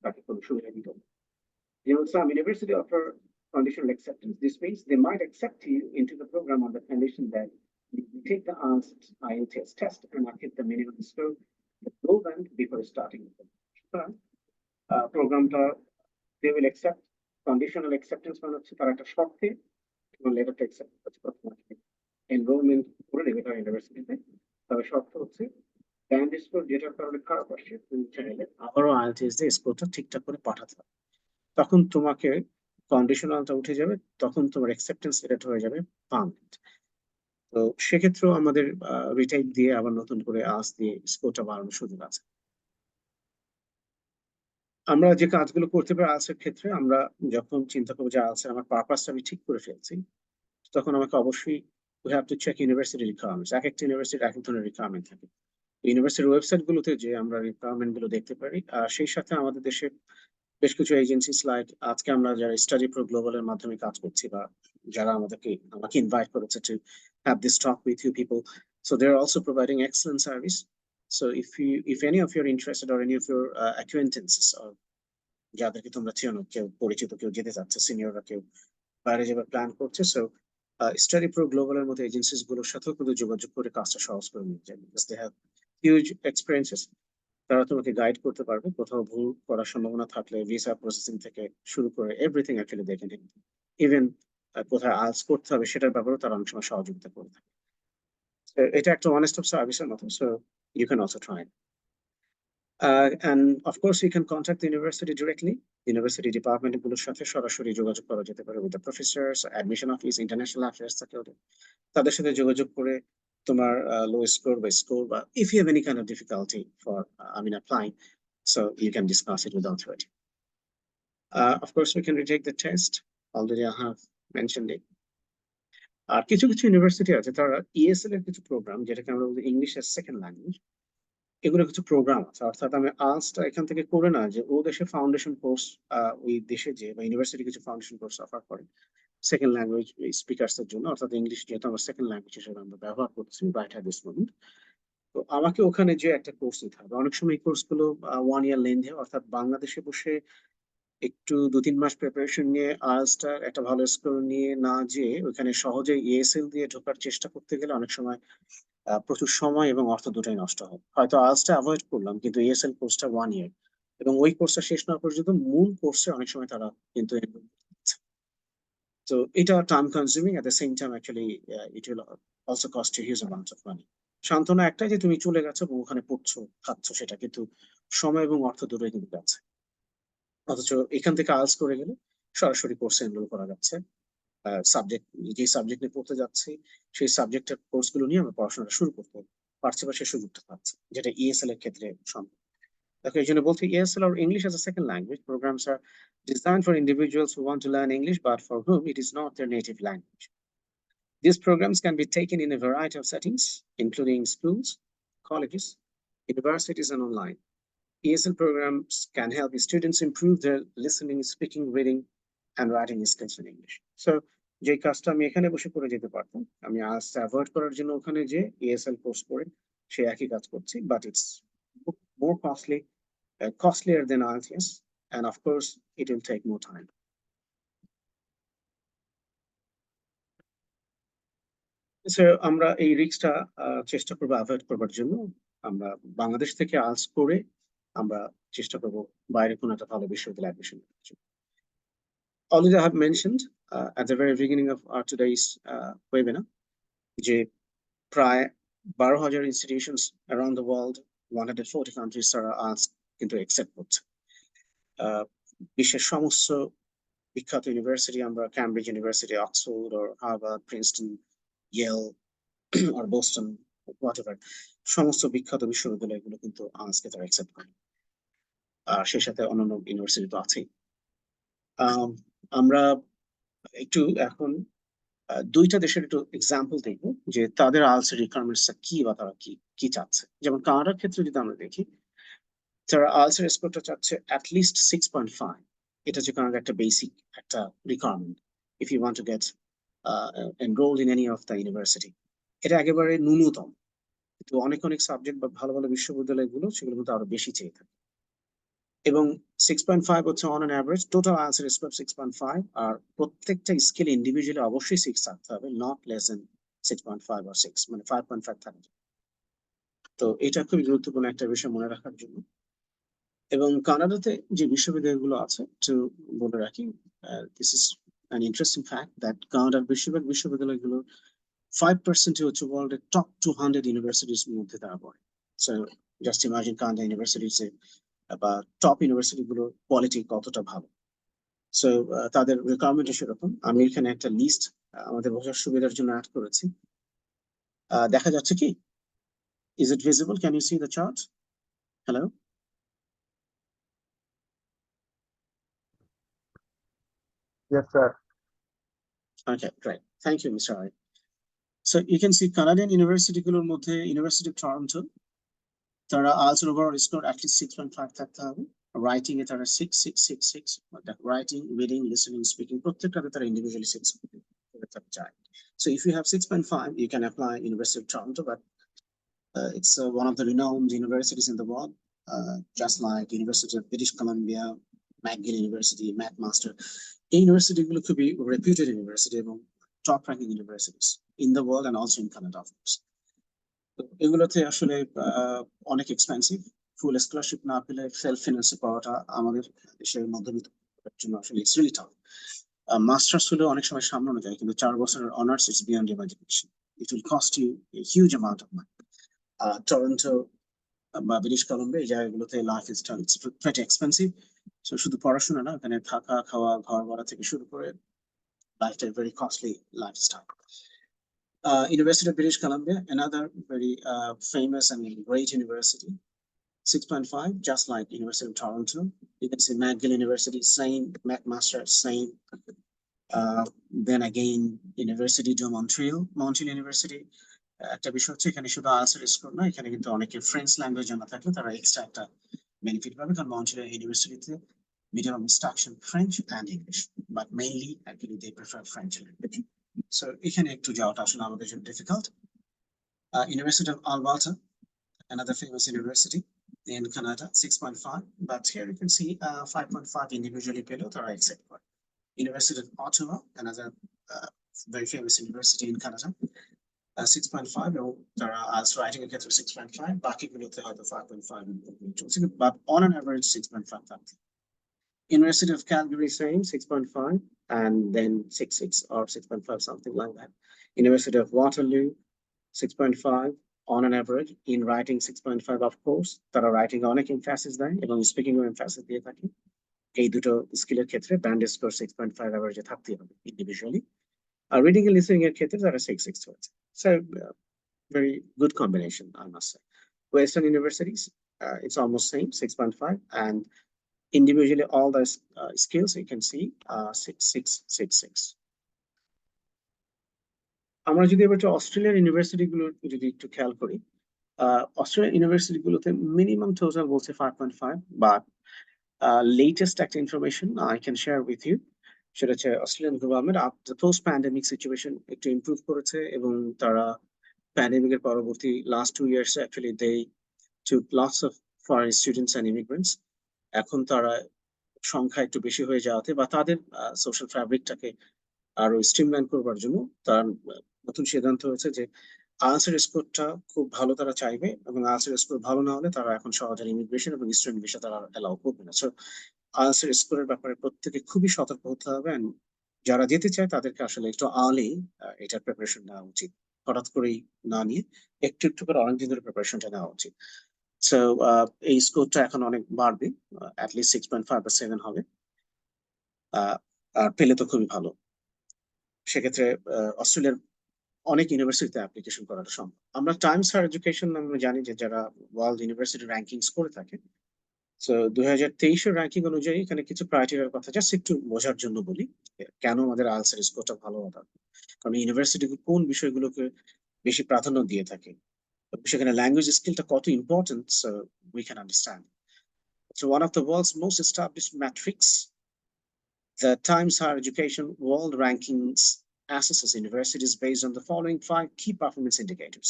তাকে কোনো সুবিধা দিতে হবে। You know, some university offer conditional acceptance. This means they might accept you into the program on the condition that you take the IELTS test and achieve the minimum score, the goal band before starting with them. Program they will accept conditional acceptance মানে হচ্ছে তারা একটা শর্তে এবং লেটারটা accept করছে enrolment করে নেবে তারা ইউনিভার্সিটিতে, তবে শর্ত হচ্ছে ব্যান্ড স্কোর যেটার কারণে খারাপ আসছে তুমি চাইলে আবারও IELTS দিয়ে স্কোরটা ঠিকঠাক করে পাঠাতে হবে, তখন তোমাকে কন্ডিশনালটা উঠে যাবে, তখন তোমার অ্যাকসেপ্টেন্স লেটার হয়ে যাবে পার্মানেন্ট। তো সেক্ষেত্রেও আমাদের রিটাইপ দিয়ে আবার নতুন করে আস দিয়ে স্কোরটা বাড়ানোর সুযোগ আছে। আমরা যে কাজগুলো করতে পারি আলসের ক্ষেত্রে, আমরা যখন চিন্তা করবো যে আলসের আমার পারপাসটা আমি ঠিক করে ফেলছি, তখন আমাকে অবশ্যই we have to check university requirements. এক একটা ইউনিভার্সিটির এক এক ধরনের রিকোয়ারমেন্ট থাকে। ইউনিভার্সিটির ওয়েবসাইট গুলোতে যে আমরা রিকোয়ারমেন্ট গুলো দেখতে পারি, আর সেই সাথে আমাদের দেশে বেশ কিছু এজেন্সিস লাইক আজকে আমরা যারা স্টাডি প্রো গ্লোবালের মাধ্যমে কাজ করছি বা যারা আমাকে ইনভাইট করেছে to have this talk with you people, so they are also providing excellent service. So if any of your interested or any of your acquaintances or যাদেরকে তোমরা চেনো, কেউ পরিচিত, কেউ যেতে চাচ্ছে, সিনিয়ররা কেউ বাইরে যাবার প্ল্যান করছে, সো স্টাডি প্রো গ্লোবালের মতো এজেন্সিস গুলোর সাথেও কিন্তু যোগাযোগ করে কাজটা সহজ করে নিয়ে যাবে, because they have huge experiences. তারা তোমাকে গাইড করতে পারবে, কোথাও ভুল করার সম্ভাবনা থাকলে ভিসা প্রসেসিং থেকে শুরু করে এভরিথিং অ্যাকচুয়ালি দেখে নেবে। ইভেন কোথায় আলস করতে হবে সেটার ব্যাপারেও তারা অনেক সময় সহযোগিতা করে থাকে। এটা একটা ওয়ান স্টপ সার্ভিসের মতো, so you can also try. And of course, you can contact the university directly. University department গুলোর সাথে সরাসরি যোগাযোগ করা যেতে পারে with the professors, admission office, international affairs থাকে ওদের, তাদের সাথে যোগাযোগ করে তোমার লো স্কোর বা স্কোর বা if you have any kind of difficulty for applying, so you can discuss it with the authority. Of course, we can retake the test. Already I have mentioned it. আর কিছু কিছু university আছে তারা ESL এর কিছু programme, যেটাকে আমরা বলি English এর সেকেন্ড ল্যাঙ্গুয়েজ, এগুলো কিছু প্রোগ্রাম আছে। অর্থাৎ আমি আর্টসটা এখান থেকে করে না যে ও দেশে ফাউন্ডেশন কোর্স, ওই দেশে যে বা ইউনিভার্সিটি কিছু ফাউন্ডেশন কোর্স অফার করে সেকেন্ড ল্যাঙ্গুয়েজ স্পিকার্স এর জন্য, অর্থাৎ ইংলিশ যেহেতু আমার সেকেন্ড ল্যাঙ্গুয়েজ হিসেবে আমরা ব্যবহার করছি রাইট অ্যাট দিস মোমেন্ট। তো আমাকে ওখানে যে একটা কোর্স নিতে হবে, অনেক সময় এই কোর্স গুলো 1 ইয়ার লেন্থে, অর্থাৎ বাংলাদেশে বসে একটু 2-3 মাস প্রিপারেশন নিয়ে আর্টসটা একটা ভালো স্কোর নিয়ে না যে ওখানে সহজে ESL দিয়ে ঢোকার চেষ্টা করতে গেলে অনেক সময় প্রচুর সময় এবং অর্থ দুটাই নষ্ট হয়। হয়তো আর্টসটা অ্যাভয়েড করলাম, কিন্তু ESL কোর্সটা 1 ইয়ার, এবং ওই কোর্সটা শেষ না পর্যন্ত মূল কোর্সে অনেক সময় তারা কিন্তু তো এটা time consuming, at the same time actually it will also cost you huge amount of money. সান্ত্বনা একটাই যে তুমি চলে গেছো এবং ওখানে পড়ছো খাচ্ছ সেটা, কিন্তু সময় এবং অর্থ দুটোই কিন্তু যাচ্ছে। অথচ এখান থেকে আর্টস করে গেলে সরাসরি কোর্সে এনরোল করা যাচ্ছে, সাবজেক্ট যে সাবজেক্ট নিয়ে পড়তে যাচ্ছি সেই সাবজেক্টের কোর্সগুলো নিয়ে আমরা পড়াশোনাটা শুরু করতে পারছি বা সেই সুযোগটা পাচ্ছি, যেটা ESL এর ক্ষেত্রে সম্ভব। দেখো এই জন্য বলছি ESL or English as a second language programs are designed for individuals who want to learn English but for whom it is not their native language. These programs can be taken in a variety of settings, including schools, colleges, universities, and online. ESL programs can help students improve their listening, speaking, reading, and writing skills in English. So, যে কাজটা আমি এখানে বসে করে যেতে পারতাম, আমি আজ অ্যাভয়েড করার জন্য ওখানে যে ESL কোর্স করে সে একই কাজ করছি, but it's more costlier than IELTS, and of course, it will take more time. So, আমরা এই রিস্কটা চেষ্টা করবো অ্যাভয়েড করবার জন্য। আমরা বাংলাদেশ থেকে আর্টস করে আমরা চেষ্টা করবো বাইরে কোনো একটা ভালো বিশ্ববিদ্যালয়ে অ্যাডমিশন করার জন্য। Already I have mentioned at the very beginning of our today's webinar যে প্রায় 12,000 institutions around the world, 140 countries তারা আর্টস কিন্তু accept করছে। বিশ্বের সমস্ত বিখ্যাত ইউনিভার্সিটি, আমরা Cambridge university, Oxford, or Harvard, Princeton, Yale or Boston, whatever, সমস্ত বিখ্যাত বিশ্ববিদ্যালয়গুলো কিন্তু আর্টসকে তারা accept করে। আর সেই সাথে অন্যান্য ইউনিভার্সিটি তো আছেই। আমরা একটু এখন দুইটা দেশের একটু এক্সাম্পল দেখবো যে তাদের আইএলটিএস রিকোয়ারমেন্টস কি বা তারা কি কি চাচ্ছে। যেমন কানাডার ক্ষেত্রে যদি আমরা দেখি, তারা আইএলটিএস স্কোরটা চাচ্ছে অ্যাটলিস্ট 6.5। এটা হচ্ছে কানাডার একটা বেসিক একটা requirement if you want to get enrolled in any of the university. এটা একেবারে ন্যূনতম, কিন্তু অনেক অনেক সাবজেক্ট বা ভালো ভালো বিশ্ববিদ্যালয়গুলো সেগুলো কিন্তু আরো বেশি চেয়ে থাকে। এবং 6.5 হচ্ছে on an average total answer score 6.5, আর প্রত্যেকটা স্কেলে ইন্ডিভিজুয়ালি অবশ্যই 6 থাকতে হবে, নট লেস দেন 6.5 or 6, মানে 5.5 থাকবে। তো এটা খুবই গুরুত্বপূর্ণ একটা বিষয় মনে রাখার জন্য। এবং কানাডাতে যে বিশ্ববিদ্যালয়গুলো আছে একটু বলে রাখি, this is an interesting fact that কানাডার বেশিরভাগ বিশ্ববিদ্যালয়গুলো 5% হচ্ছে ওয়ার্ল্ডের টপ 200 ইউনিভার্সিটির মধ্যে তারা পড়ে। সো জাস্ট ইমাজিন কানাডা ইউনিভার্সিটির বা টপ ইউনিভার্সিটি গুলোর কোয়ালিটি কতটা ভালো। সো তাদের রিকোয়ারমেন্ট সেরকম। আমি এখানে একটা লিস্ট আমাদের বোঝার সুবিধার জন্য অ্যাড করেছি। দেখা যাচ্ছে কি? Is it visible? Can you see the chart? Hello? Yes, sir. Okay, great. Thank you, Mr. Ari. So you can see Canadian university গুলোর মধ্যে University of Toronto, তারা আইএলটিএস ওভারঅল স্কোর অ্যাটলিস্ট 6.5 থাকতে হবে। Writing এ তারা 6 writing, reading, listening, speaking প্রত্যেকটাতে তারা individually 6 করে তারা চায়। So if you have 6.5, you can apply University of Toronto, but it's one of the renowned universities in the world, just like University of British Columbia, McGill University, McMaster. এই university গুলো খুবই reputed university এবং top ranking universities in the world and also in Canada of course. এগুলোতে আসলে অনেক expensive. ফুল scholarship না পেলে self ফিনান্সে পাওয়াটা আমাদের দেশের মধ্যবিত্ত জন্য আসলে ইটস রিয়েলি টাফ। মাস্টার্স হলেও অনেক সময় সামলানো যায়, কিন্তু 4 বছরের honours it's beyond imagination. It will cost you a huge amount of money. Toronto বা ব্রিটিশ কলম্বিয়া এই জায়গাগুলোতে life style it's pretty expensive. So শুধু পড়াশোনা না, ওখানে থাকা, খাওয়া, ঘর ভাড়া থেকে শুরু করে লাইফটা very costly lifestyle. University of British Columbia, another very famous and great university, 6.5, just like University of Toronto. You can see McGill University, same, McMaster, same. Then again, University de Montreal, Montreal University. একটা বিষয় হচ্ছে এখানে শুধু IELTS score না, এখানে কিন্তু অনেকে French language জানা থাকলে তারা এক্সট্রা একটা বেনিফিট পাবে, কারণ মন্ট্রিয়াল ইউনিভার্সিটিতে medium of instruction French and English, but mainly actually they prefer French language. So এখানে একটু যাওয়াটা আসলে আমাদের জন্য difficult. University of Alberta, another famous university in Canada, 6.5, but here you can see 5.5 individually below the right side. University of Ottawa, another very famous university in Canada, 6.5, এবং তারা IELTS writing এর ক্ষেত্রে 6.5, বাকিগুলোতে হয়তো 5.5, but on an average 6.5 থাকছে। University of Calgary, same 6.5, and then 6.6 or 6.5, something like that. University of Waterloo, 6.5 on an average. In writing 6.5, of course, তারা writing অনেক emphasis দেয় এবং speaking ও emphasis দিয়ে থাকে। এই দুটো স্কিলের ক্ষেত্রে ব্যান্ড স্কোর 6.5 অ্যাভারেজে থাকতেই হবে ইন্ডিভিজুয়ালি। আর রিডিং এন্ড লিসেনিং এর ক্ষেত্রে তারা 6 হচ্ছে। So very good combination, I must say. Western universities, it's almost same, 6.5, and individually all the skills you can see 6. আমরা যদি এবার অস্ট্রেলিয়ার ইউনিভার্সিটি গুলো যদি একটু খেয়াল করি, অস্ট্রেলিয়ান ইউনিভার্সিটি গুলোতে মিনিমাম টোটাল বলছে 5.5, বাট লেটেস্ট একটা information I can share with you, সেটা হচ্ছে Australian government after post pandemic situation একটু ইমপ্রুভ করেছে, এবং তারা প্যান্ডেমিকের পরবর্তী last 2 years actually they took lots of foreign students and immigrants. এখন তারা সংখ্যা একটু বেশি হয়ে যাওয়াতে বা তাদের সোশ্যাল ফ্যাব্রিকটাকে আরো স্ট্রিমলাইন করবার জন্য তার নতুন সিদ্ধান্ত হয়েছে যে আইএলটিএস স্কোরটা খুব ভালো তারা চাইবে, এবং আইএলটিএস স্কোর ভালো না হলে তারা এখন সহজে ইমিগ্রেশন এবং স্টুডেন্ট ভিসা তারা অ্যালাউ করবে না। সো আইএলটিএস স্কোরের ব্যাপারে প্রত্যেকে খুবই সতর্ক হতে হবে, এন্ড যারা যেতে চায় তাদেরকে আসলে একটু আর্লি এটার প্রিপারেশন নেওয়া উচিত, হঠাৎ করেই না নিয়ে একটু একটু করে অনেকদিন ধরে প্রিপারেশনটা নেওয়া উচিত। সো এই স্কোরটা এখন অনেক বাড়বে, অ্যাটলিস্ট 6.5 বা 7 হবে, আর পেলে তো খুবই ভালো। সেক্ষেত্রে অস্ট্রেলিয়ার অনেক ইউনিভার্সিটিতে অ্যাপ্লিকেশন করাটা সম্ভব। আমরা টাইমস হায়ার এডুকেশন আমরা জানি যে যারা ওয়ার্ল্ড ইউনিভার্সিটি র্যাঙ্কিংস করে থাকে, সো 2023-এর র্যাঙ্কিং অনুযায়ী এখানে কিছু ক্রাইটেরিয়ার কথা জাস্ট একটু বোঝার জন্য বলি, কেন আমাদের আইএলটিএস এর স্কোরটা ভালো হওয়া দরকার। কারণ ইউনিভার্সিটি কোন বিষয়গুলোকে বেশি প্রাধান্য দিয়ে থাকে, সেখানে ল্যাঙ্গুয়েজ স্কিলটা কত important, so we can understand. So one of the world's most established metrics, the Times Higher Education World Rankings assesses universities based on the following 5 key performance indicators.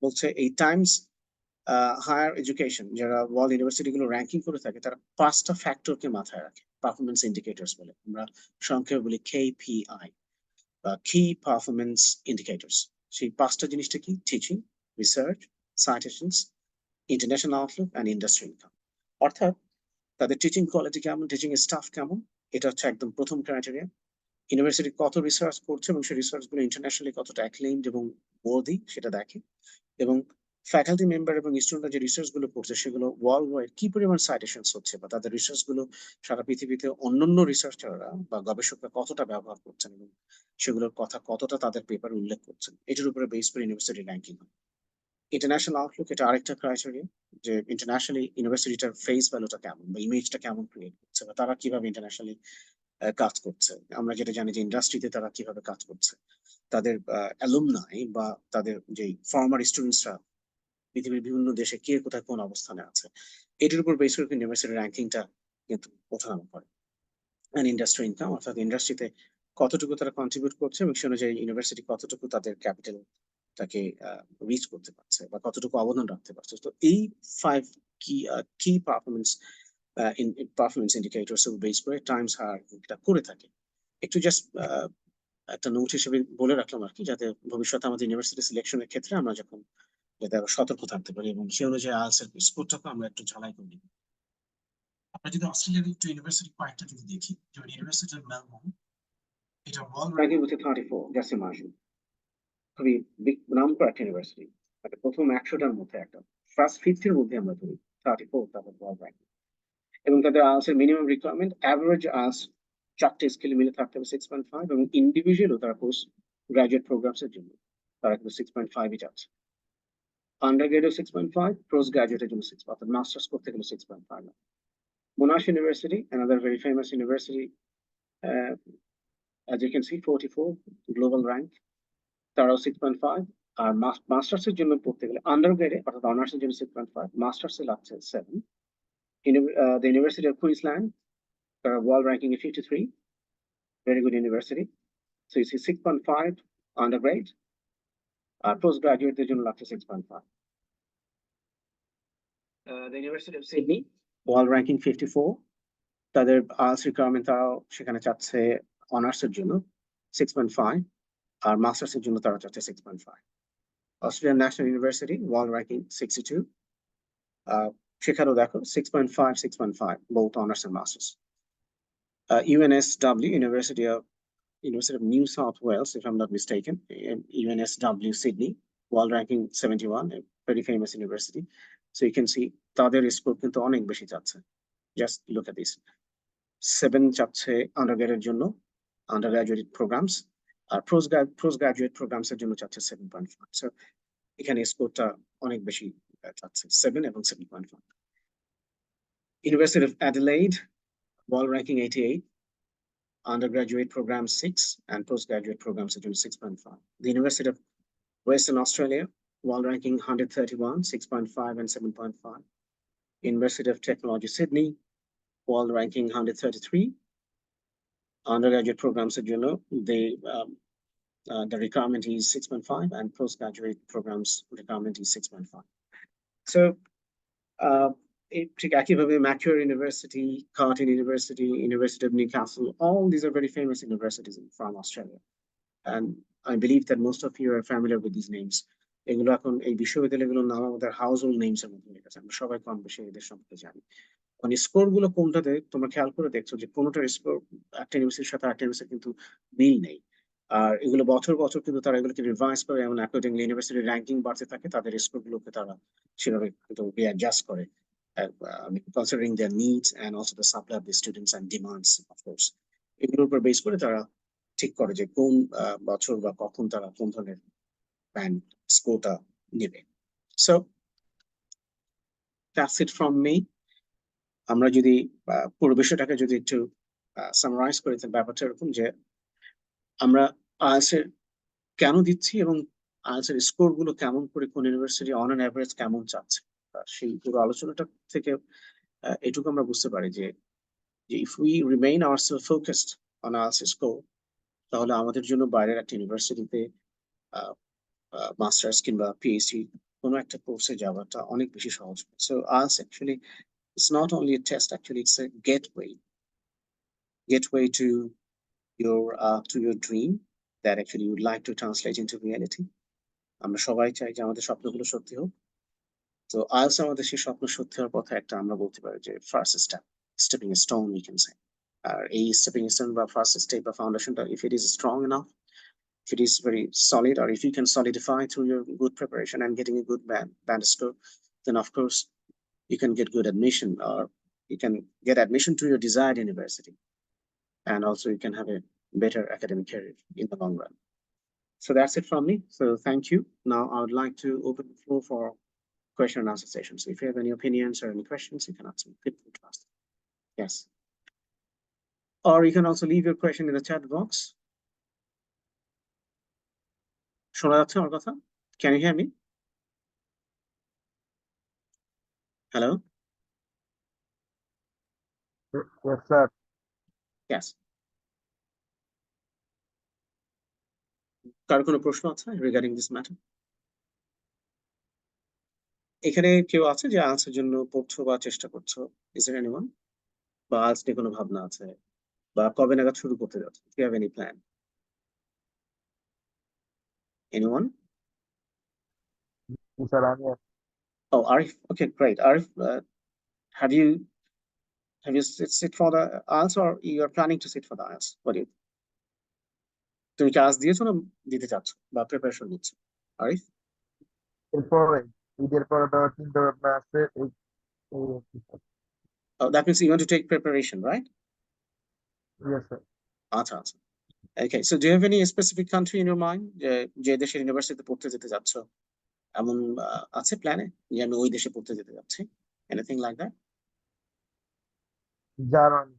বলছে এই টাইমস হায়ার এডুকেশন যারা world university গুলো ranking করে থাকে তারা 5টা ফ্যাক্টরকে মাথায় রাখে, পারফরমেন্স ইন্ডিকেটরস বলে, আমরা সংক্ষেপে বলি KPI বা কি পারফরমেন্স ইন্ডিকেটরস। সেই 5টা জিনিসটা কি? Teaching, research, citations, international outlook and industry income. অর্থাৎ তাদের টিচিং কোয়ালিটি কেমন, টিচিং স্টাফ কেমন, এটা হচ্ছে একদম প্রথম ক্রাইটেরিয়া। ইউনিভার্সিটি কত রিসার্চ করছে এবং সেই রিসার্চ গুলো ইন্টারন্যাশনালি কতটা অ্যাক্লেইমড এবং ওয়ার্দি সেটা দেখে। এবং ফ্যাকাল্টি মেম্বার এবং স্টুডেন্টরা যে রিসার্চ গুলো করছে সেগুলো ওয়ার্ল্ড ওয়াইড কি পরিমাণ সাইটেশনস হচ্ছে বা তাদের রিসার্চ গুলো সারা পৃথিবীতে অন্যান্য রিসার্চাররা বা গবেষকরা কতটা ব্যবহার করছেন এবং সেগুলোর কথা কতটা তাদের পেপারে উল্লেখ করছেন, এটার উপরে বেস করে ইউনিভার্সিটি র্যাঙ্কিং হয়। ইন্টারন্যাশনাল আউটলুক এটা আরেকটা ক্রাইটেরিয়া, যে ইন্টারন্যাশনালি ইউনিভার্সিটিটার ফেস ভ্যালুটা কেমন বা ইমেজটা কেমন ক্রিয়েট করছে বা তারা কিভাবে ইন্টারন্যাশনালি কাজ করছে। আমরা যেটা জানি যে ইন্ডাস্ট্রিতে তারা কিভাবে কাজ করছে, তাদের অ্যালুমনাই বা তাদের যে ফর্মার স্টুডেন্টসরা পৃথিবীর বিভিন্ন দেশে কে কোথায় কোন অবস্থানে আছে, এটির উপর বেস করে ইউনিভার্সিটির র্যাঙ্কিংটা কিন্তু ওঠানামা করে। অ্যান্ড ইন্ডাস্ট্রি ইনকাম, অর্থাৎ ইন্ডাস্ট্রিতে কতটুকু তারা কন্ট্রিবিউট করছে এবং সে অনুযায়ী ইউনিভার্সিটি কতটুকু তাদের ক্যাপিটালটাকে রিচ করতে পারছে বা কতটুকু অবদান রাখতে পারছে। তো এই 5 কি পারফরমেন্স ইন্ডিকেটরস এর বেস করে টাইমস হায়ার এটা করে থাকে। একটু জাস্ট একটা নোট হিসেবে বলে রাখলাম আর কি, যাতে ভবিষ্যতে আমাদের ইউনিভার্সিটি সিলেকশনের ক্ষেত্রে আমরা যখন যাতে আরো সতর্ক থাকতে পারি এবং সে অনুযায়ী আইএলটিএস এর স্কোরটাকে আমরা একটু ঝালাই করে নিই। আমরা যদি অস্ট্রেলিয়ার একটু ইউনিভার্সিটি কয়েকটা যদি দেখি, যেমন ইউনিভার্সিটি অফ মেলবোর্ন, এটা ওয়ার্ল্ড র্যাঙ্কিং হচ্ছে 34, জাস্ট ইমাজিন, খুবই বিগ নাম করা একটা ইউনিভার্সিটি, মানে প্রথম 100টার মধ্যে একটা, ফার্স্ট 50-এর মধ্যে আমরা ধরি 34 তারপর ওয়ার্ল্ড র্যাঙ্কিং। এবং তাদের আইএলটিএস এর মিনিমাম রিকোয়ারমেন্ট অ্যাভারেজ আইএলটিএস 4টে স্কিল মিলে থাকতে হবে 6.5, এবং ইন্ডিভিজুয়ালও তারা পোস্ট গ্রাজুয়েট প্রোগ্রামস এর জন্য তারা কিন্তু 6.5-ই চাচ্ছে। আন্ডারগ্রেডও 6.5, পোস্ট গ্রাজুয়েটের জন্য 6, অর্থাৎ মাস্টার্স করতে গেলে 6.5। Monash University, another very famous university, as you can see, 44 global rank, তারাও 6.5। আর মাস্টার্স এর জন্য পড়তে গেলে আন্ডারগ্রেডে অর্থাৎ অনার্স এর জন্য 6.5, মাস্টার্স এ লাগছে 7। The University of Queensland, তারা ওয়ার্ল্ড র্যাঙ্কিং এ 53, very good university, so you see 6.5 undergrad, আর পোস্ট গ্রাজুয়েটদের জন্য লাগছে 6.5। The University of Sydney, world ranking 54, তাদের আইএলটিএস রিকোয়ারমেন্ট তারাও সেখানে চাচ্ছে অনার্স এর জন্য 6.5, আর মাস্টার্স এর জন্য তারা চাচ্ছে 6.5। Australian national university, world ranking 62, সেখানেও দেখো 6.5, 6.5, both honors and masters. UNSW, University of New South Wales, if I'm not mistaken, UNSW Sydney, world ranking 71, a very famous university. So you can see তাদের score কিন্তু অনেক বেশি যাচ্ছে। Just look at this, 7 যাচ্ছে আন্ডারগ্রেডের জন্য, undergraduate programs, আর post graduate programs এর জন্য চাচ্ছে 7.5। সো এখানে স্কোরটা অনেক বেশি যাচ্ছে, 7 এবং 7.5। University of Adelaide, world ranking 88, undergraduate program 6, and postgraduate programs are 6.5. The University of Western Australia, world ranking 131, 6.5 and 7.5. University of Technology Sydney, world ranking 133. Undergraduate programs are the requirement is 6.5, and postgraduate programs requirement is 6.5. So ঠিক একইভাবে Macquarie University, Curtin University, University of Newcastle, all these are very famous universities from Australia, and I believe that most of you are familiar with these names. এগুলো এখন এই বিশ্ববিদ্যালয়গুলোর নাম আমাদের household names এর মধ্যে হয়ে গেছে, আমরা সবাই কম বেশি এদের সম্পর্কে জানি। মানে স্কোর গুলো কোনটাতে তোমরা খেয়াল করে দেখছো যে কোনটার স্কোর একটা ইউনিভার্সিটির সাথে আরেকটা ইউনিভার্সিটির কিন্তু মিল নেই, আর এগুলো বছর বছর কিন্তু তারা এগুলোকে রিভাইজ করে, এমন অ্যাকর্ডিংলি ইউনিভার্সিটির র্যাঙ্কিং বাড়তে থাকে, তাদের স্কোর গুলোকে তারা সেভাবে কিন্তু রিঅ্যাডজাস্ট করে, considering their needs and also the supply of the students and demands, of course. এগুলোর উপর বেস করে তারা ঠিক করে যে কোন বছর বা কখন তারা কোন ধরনের ব্যান্ড স্কোরটা নেবে। So that's it from me. আমরা যদি পুরো বিষয়টাকে যদি একটু সামারাইজ করে, ব্যাপারটা এরকম যে আমরা আইএলটিএস এর কেন দিচ্ছি এবং আইএলটিএস এর স্কোর গুলো কেমন করে কোন ইউনিভার্সিটি অন অ্যান এভারেজ কেমন চাচ্ছে, সেই পুরো আলোচনাটা থেকে এটুকু আমরা বুঝতে পারি যে if we remain ourself focused on IELTS score, তাহলে আমাদের জন্য বাইরের একটা ইউনিভার্সিটিতে মাস্টার্স কিংবা পিএইচডি কোনো একটা কোর্সে যাওয়াটা অনেক বেশি সহজ। So IELTS actually it's not only a test, actually it's a gateway to your dream that actually you would like to translate into reality. আমরা সবাই চাই যে আমাদের স্বপ্নগুলো সত্যি হোক। তো আইএলটিএস আমাদের সেই স্বপ্ন সত্যি হওয়ার পথে একটা, আমরা বলতে পারি যে first stepping stone we can say. আর এই স্টেপিং স্টোন বা ফার্স্ট স্টেপ বা ফাউন্ডেশনটা, if it is strong enough, if it is very solid, or if you can solidify through your good preparation and getting a good band score, then of course you can get good admission, or you can get admission to your desired university, and also you can have a better academic career in the long run. So that's it from me. So thank you. Now I would like to open the floor for question and answer session. So if you have any opinions or any questions, you can ask me. Feel free to ask. Yes. Or you can also leave your question in the chat box. শোনা যাচ্ছে আমার কথা? Can you hear me? Hello? Yes, sir. Yes. কার কোনো প্রশ্ন আছে regarding this matter? এখানে কেউ আছে যে আনসার জন্য পড়ছো বা চেষ্টা করছো? Is there anyone? বা আজ নিয়ে কোনো ভাবনা আছে, বা কবে নাগাদ শুরু করতে যাচ্ছ? Do you have any plan? Anyone? Yes, sir. I'm here. Oh, Arif. Okay, great. Arif, have you sit for the IELTS, or you are planning to sit for the IELTS? What do you? তুমি কি আজ দিয়েছো না দিতে চাচ্ছ বা preparation নিচ্ছ? আরিফ? এরপরে ঈদের পরে তো চিন্তা ভাবনা আছে Oh, that means you want to take preparation, right? Yes, sir. আচ্ছা আচ্ছা। Okay, so do you have any specific country in your mind যে দেশের ইউনিভার্সিটিতে পড়তে যেতে যাচ্ছ? এমন আছে প্ল্যানে যে আমি ওই দেশে পড়তে যেতে যাচ্ছি? Anything like that? Germany.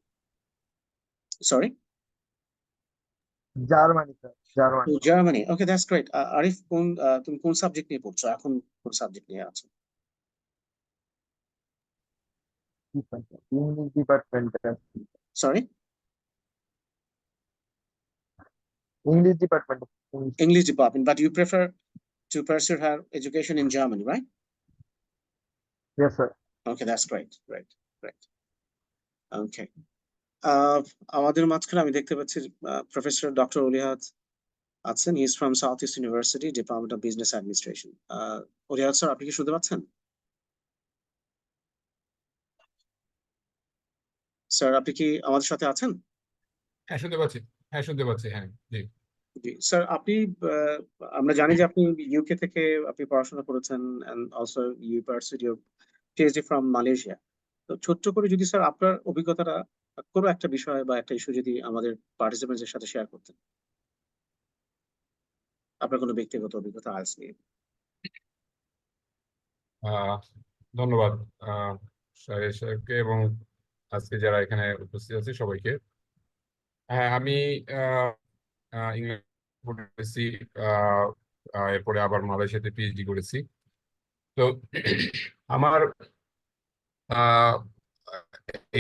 Sorry? Germany, sir, Germany. Oh, Germany. Okay, that's great. Arif, তুমি কোন সাবজেক্ট নিয়ে পড়ছো এখন? কোন সাবজেক্ট নিয়ে আছো? ইংলিশ ডিপার্টমেন্টে। Sorry? English department. English department, but you prefer to pursue her education in Germany, right? Yes, sir. Okay, that's great. Great. Okay. আমাদের মাঝখানে আমি দেখতে পাচ্ছি প্রফেসর ডক্টর অলিহাদ আছেন। He is from South East University, department of business administration. Olihad sir, আপনি কি শুনতে পাচ্ছেন? স্যার, আপনি কি আমাদের সাথে আছেন? হ্যাঁ, শুনতে পাচ্ছি। হ্যাঁ, জি। জি স্যার, আপনি আমরা জানি যে আপনি ইউকে থেকে আপনি পড়াশোনা করেছেন, and also you pursued your PhD from Malaysia. তো ছোট্ট করে যদি স্যার আপনার অভিজ্ঞতাটা কোনো একটা বিষয় বা একটা ইস্যু যদি আমাদের পার্টিসিপেন্টদের সাথে শেয়ার করতেন, আপনার কোনো ব্যক্তিগত অভিজ্ঞতা আইএলটিএস নিয়ে। ধন্যবাদ শাহের সাহেবকে এবং আজকে যারা এখানে উপস্থিত আছে সবাইকে। হ্যাঁ, আমি ইংল্যান্ড পড়েছি, এরপরে আবার মালয়েশিয়াতে পিএইচডি করেছি। তো আমার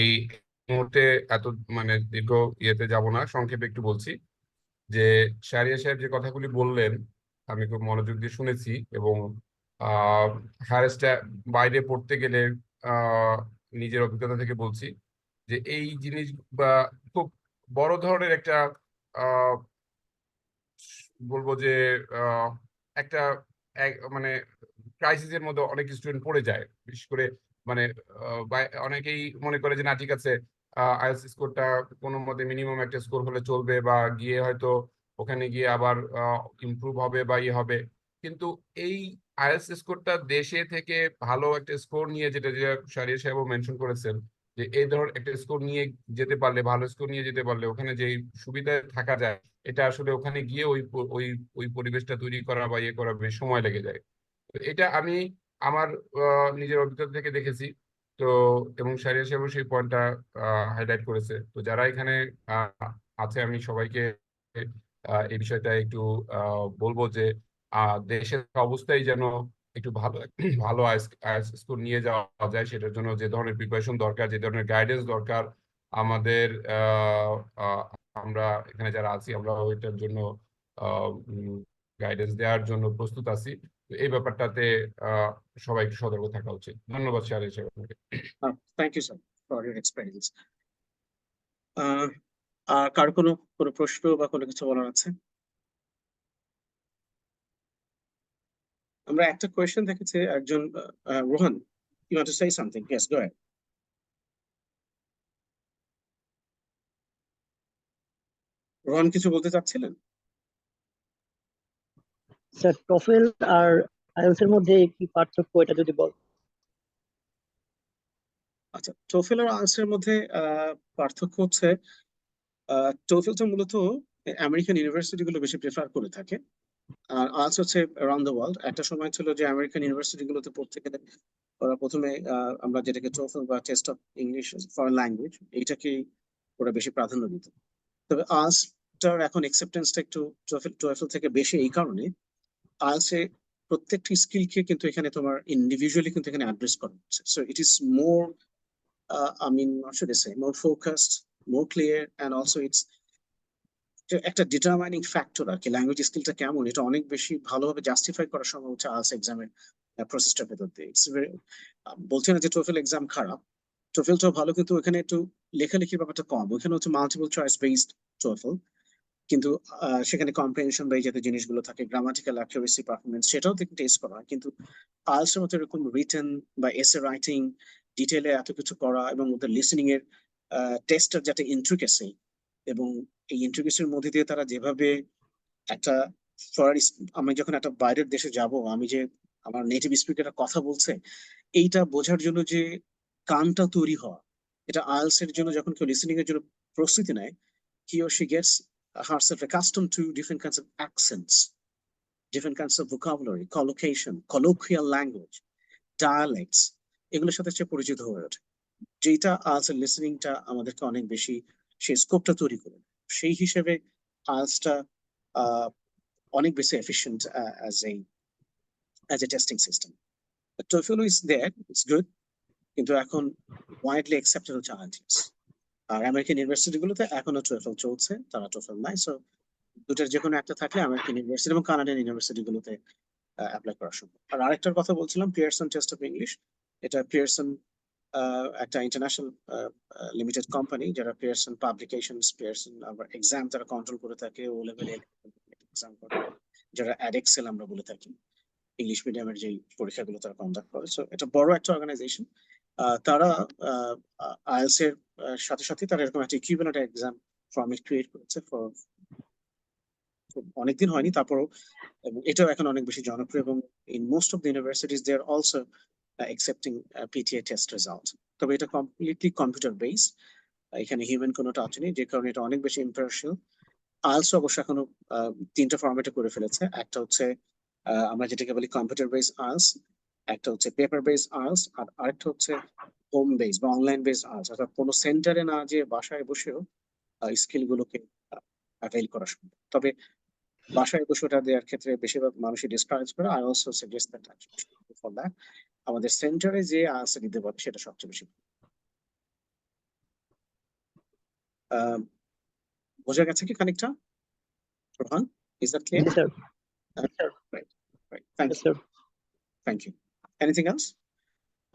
এই মুহূর্তে এত মানে দীর্ঘ ইয়েতে যাব না, সংক্ষেপে একটু বলছি যে শাহরিয়ার সাহেব যে কথাগুলি বললেন আমি খুব মনোযোগ দিয়ে শুনেছি, এবং হায়ার বাইরে পড়তে গেলে নিজের অভিজ্ঞতা থেকে বলছি যে এই জিনিস বা খুব বড় ধরনের একটা বলবো যে একটা মানে ক্রাইসিসের মধ্যে অনেক স্টুডেন্ট পড়ে যায়। বিশেষ করে মানে অনেকেই মনে করে যে না ঠিক আছে, আইএলটিএস স্কোরটা কোনো মতে মিনিমাম একটা স্কোর হলে চলবে, বা গিয়ে হয়তো ওখানে গিয়ে আবার ইমপ্রুভ হবে বা ইয়ে হবে। কিন্তু এই আইএলটিএস স্কোরটা দেশে থেকে ভালো একটা স্কোর নিয়ে, যেটা শাহরিয়ার সাহেবও মেনশন করেছেন, যে এই ধর একটা স্কোর নিয়ে যেতে পারলে, ভালো স্কোর নিয়ে যেতে পারলে ওখানে যে সুবিধায় থাকা যায়, এটা আসলে ওখানে গিয়ে ওই ওই পরিবেশটা তৈরি করা বা ইয়ে করা বেশ সময় লেগে যায়। তো এটা আমি আমার নিজের অভিজ্ঞতা থেকে দেখেছি। তো এবং শাহরিয়ার সাহেব সেই পয়েন্টটা হাইলাইট করেছে। তো যারা এখানে আছে আমি সবাইকে এই বিষয়টা একটু বলবো যে দেশের অবস্থায় যেন একটু ভালো ভালো আইএলটিএস স্কোর নিয়ে যাওয়া যায়, সেটার জন্য যে ধরনের প্রিপারেশন দরকার, যে ধরনের গাইডেন্স দরকার আমাদের, আমরা এখানে যারা আছি আমরা ওইটার জন্য গাইডেন্স দেওয়ার জন্য প্রস্তুত আছি। তো এই ব্যাপারটাতে সবাই একটু সতর্ক থাকা উচিত। ধন্যবাদ শাহরিয়ার সাহেব আপনাকে। Thank you sir for your experience. আর কার কোনো প্রশ্ন বা কোনো কিছু বলার আছে? আমরা একটা কোয়েশ্চেন দেখেছি, একজন Rohan, you want to say something? Yes, go ahead. Rohan কিছু বলতে চাচ্ছিলেন? স্যার টোফেল আর আইএলটিএস এর মধ্যে কি পার্থক্য এটা যদি বল। আচ্ছা, টোফেল আর আইএলটিএস এর মধ্যে পার্থক্য হচ্ছে টোফেলটা মূলত আমেরিকান ইউনিভার্সিটি গুলো বেশি প্রেফার করে থাকে, আর আইএলটিএস হচ্ছে অ্যারাউন্ড দ্য ওয়ার্ল্ড। একটা সময় ছিল যে আমেরিকান ইউনিভার্সিটি গুলোতে পড়তে গেলে ওরা প্রথমে আমরা যেটাকে টোফেল বা test of English foreign language এইটাকে ওরা বেশি প্রাধান্য দিত। তবে আইএলটিএসটার এখন অ্যাকসেপ্টেন্সটা একটু টোফেল থেকে বেশি, এই কারণে আইএলটিএস এ প্রত্যেকটি স্কিলকে কিন্তু এখানে তোমার ইন্ডিভিজুয়ালি কিন্তু এখানে অ্যাড্রেস করা হচ্ছে। So it is more I mean, what should I say, more focused, more clear, and also it's একটা ডিটারমাইনিং ফ্যাক্টর আর কি। ল্যাঙ্গুয়েজ স্কিলটা কেমন এটা অনেক বেশি ভালোভাবে জাস্টিফাই করা সম্ভব হচ্ছে আইএলটিএস এক্সামের প্রসেসটার ভেতর দিয়ে। ইটস ভেরি, বলছি না যে টোফেল এক্সাম খারাপ, টোফেলটাও ভালো, কিন্তু ওখানে একটু লেখালেখির ব্যাপারটা কম। ওখানে হচ্ছে মাল্টিপল চয়েস বেসড টোফেল, কিন্তু সেখানে কম্প্রিহেনশন বা এই জাতীয় জিনিসগুলো থাকে, গ্রামাটিক্যাল অ্যাকুরেসি, পারফরমেন্স, সেটাও টেস্ট করা হয়। কিন্তু আইএলটিএস এর মতো এরকম রিটেন বা এসে রাইটিং ডিটেইলে এত কিছু করা এবং ওদের লিসেনিং এর টেস্টের যাতে ইন্ট্রিকেসি, এবং এই ইন্ট্রিকেসির মধ্যে দিয়ে তারা যেভাবে একটা আমি যখন একটা বাইরের দেশে যাব, আমি যে আমার নেটিভ স্পিকাররা কথা বলছে এইটা বোঝার জন্য যে কানটা তৈরি হওয়া, এটা আইএলটিএস এর জন্য যখন কেউ লিসেনিং এর জন্য প্রস্তুতি নেয়, he or she gets herself accustomed to different kinds of accents, different kinds of vocabulary, collocation, colloquial language, dialects, এগুলোর সাথে সে পরিচিত হয়ে ওঠে, যেটা আইএলটিএস এর লিসেনিংটা আমাদেরকে অনেক বেশি সেই স্কোপটা তৈরি করে। সেই হিসেবে আইএলটিএসটা অনেক বেশি efficient as a testing system. But TOEFL is there, it's good, কিন্তু এখন widely accepted হচ্ছে আইএলটিএস। আর আমেরিকান ইউনিভার্সিটি গুলোতে এখনো টোয়েফল চলছে, তারা টোয়েফল নাই। সো দুটার যে কোনো একটা থাকলে আমেরিকান ইউনিভার্সিটি এবং কানাডিয়ান ইউনিভার্সিটি গুলোতে অ্যাপ্লাই করা সম্ভব। আর আরেকটার কথা বলছিলাম, পিয়ারসন টেস্ট অফ ইংলিশ, এটা পিয়ারসন একটা ইন্টারন্যাশনাল লিমিটেড কোম্পানি, যারা পিয়ারসন পাবলিকেশনস, পিয়ারসন আবার এক্সাম তারা কন্ট্রোল করে থাকে, ও লেভেল এক্সাম করে, যারা অ্যাডেক্সেল আমরা বলে থাকি, ইংলিশ মিডিয়ামের যে পরীক্ষাগুলো তারা কন্ডাক্ট করে। সো এটা বড় একটা অর্গানাইজেশন। তারা আইএলটিএস এর সাথে সাথে তারা এরকম একটা ইকুইভ্যালেন্ট এক্সাম ফরম্যাট ক্রিয়েট করেছে অনেকদিন হয়নি, তারপরও এটাও এখন অনেক বেশি জনপ্রিয়, এবং in most of the universities they are also accepting PTE test result. তবে এটা কমপ্লিটলি কম্পিউটার বেসড, এখানে হিউম্যান কোনো টাচ নেই, যে কারণে এটা অনেক বেশি ইম্পার্শিয়াল। আইএলটিএস অবশ্য এখনো তিনটা ফরম্যাটে করে ফেলেছে। একটা হচ্ছে আমরা যেটাকে বলি কম্পিউটার বেসড আইএলটিএস, একটা হচ্ছে পেপার বেসড আইএলটিএস, আর আরেকটা হচ্ছে হোম বেস বা অনলাইন বেসড আইএলটিএস, অর্থাৎ কোনো সেন্টারে না যে বাসায় বসেও স্কিল গুলোকে অ্যাভেল করা সম্ভব। তবে বাসায় বসে ওটা দেওয়ার ক্ষেত্রে বেশিরভাগ মানুষই ডিসকারেজ করে। I also suggest that for that আমাদের সেন্টারে যে আইএলটিএস দিতে পারে সেটা সবচেয়ে বেশি। বোঝা গেছে কি খানিকটা Rohan? Is that clear? Sir right, right, thank you. Anything else?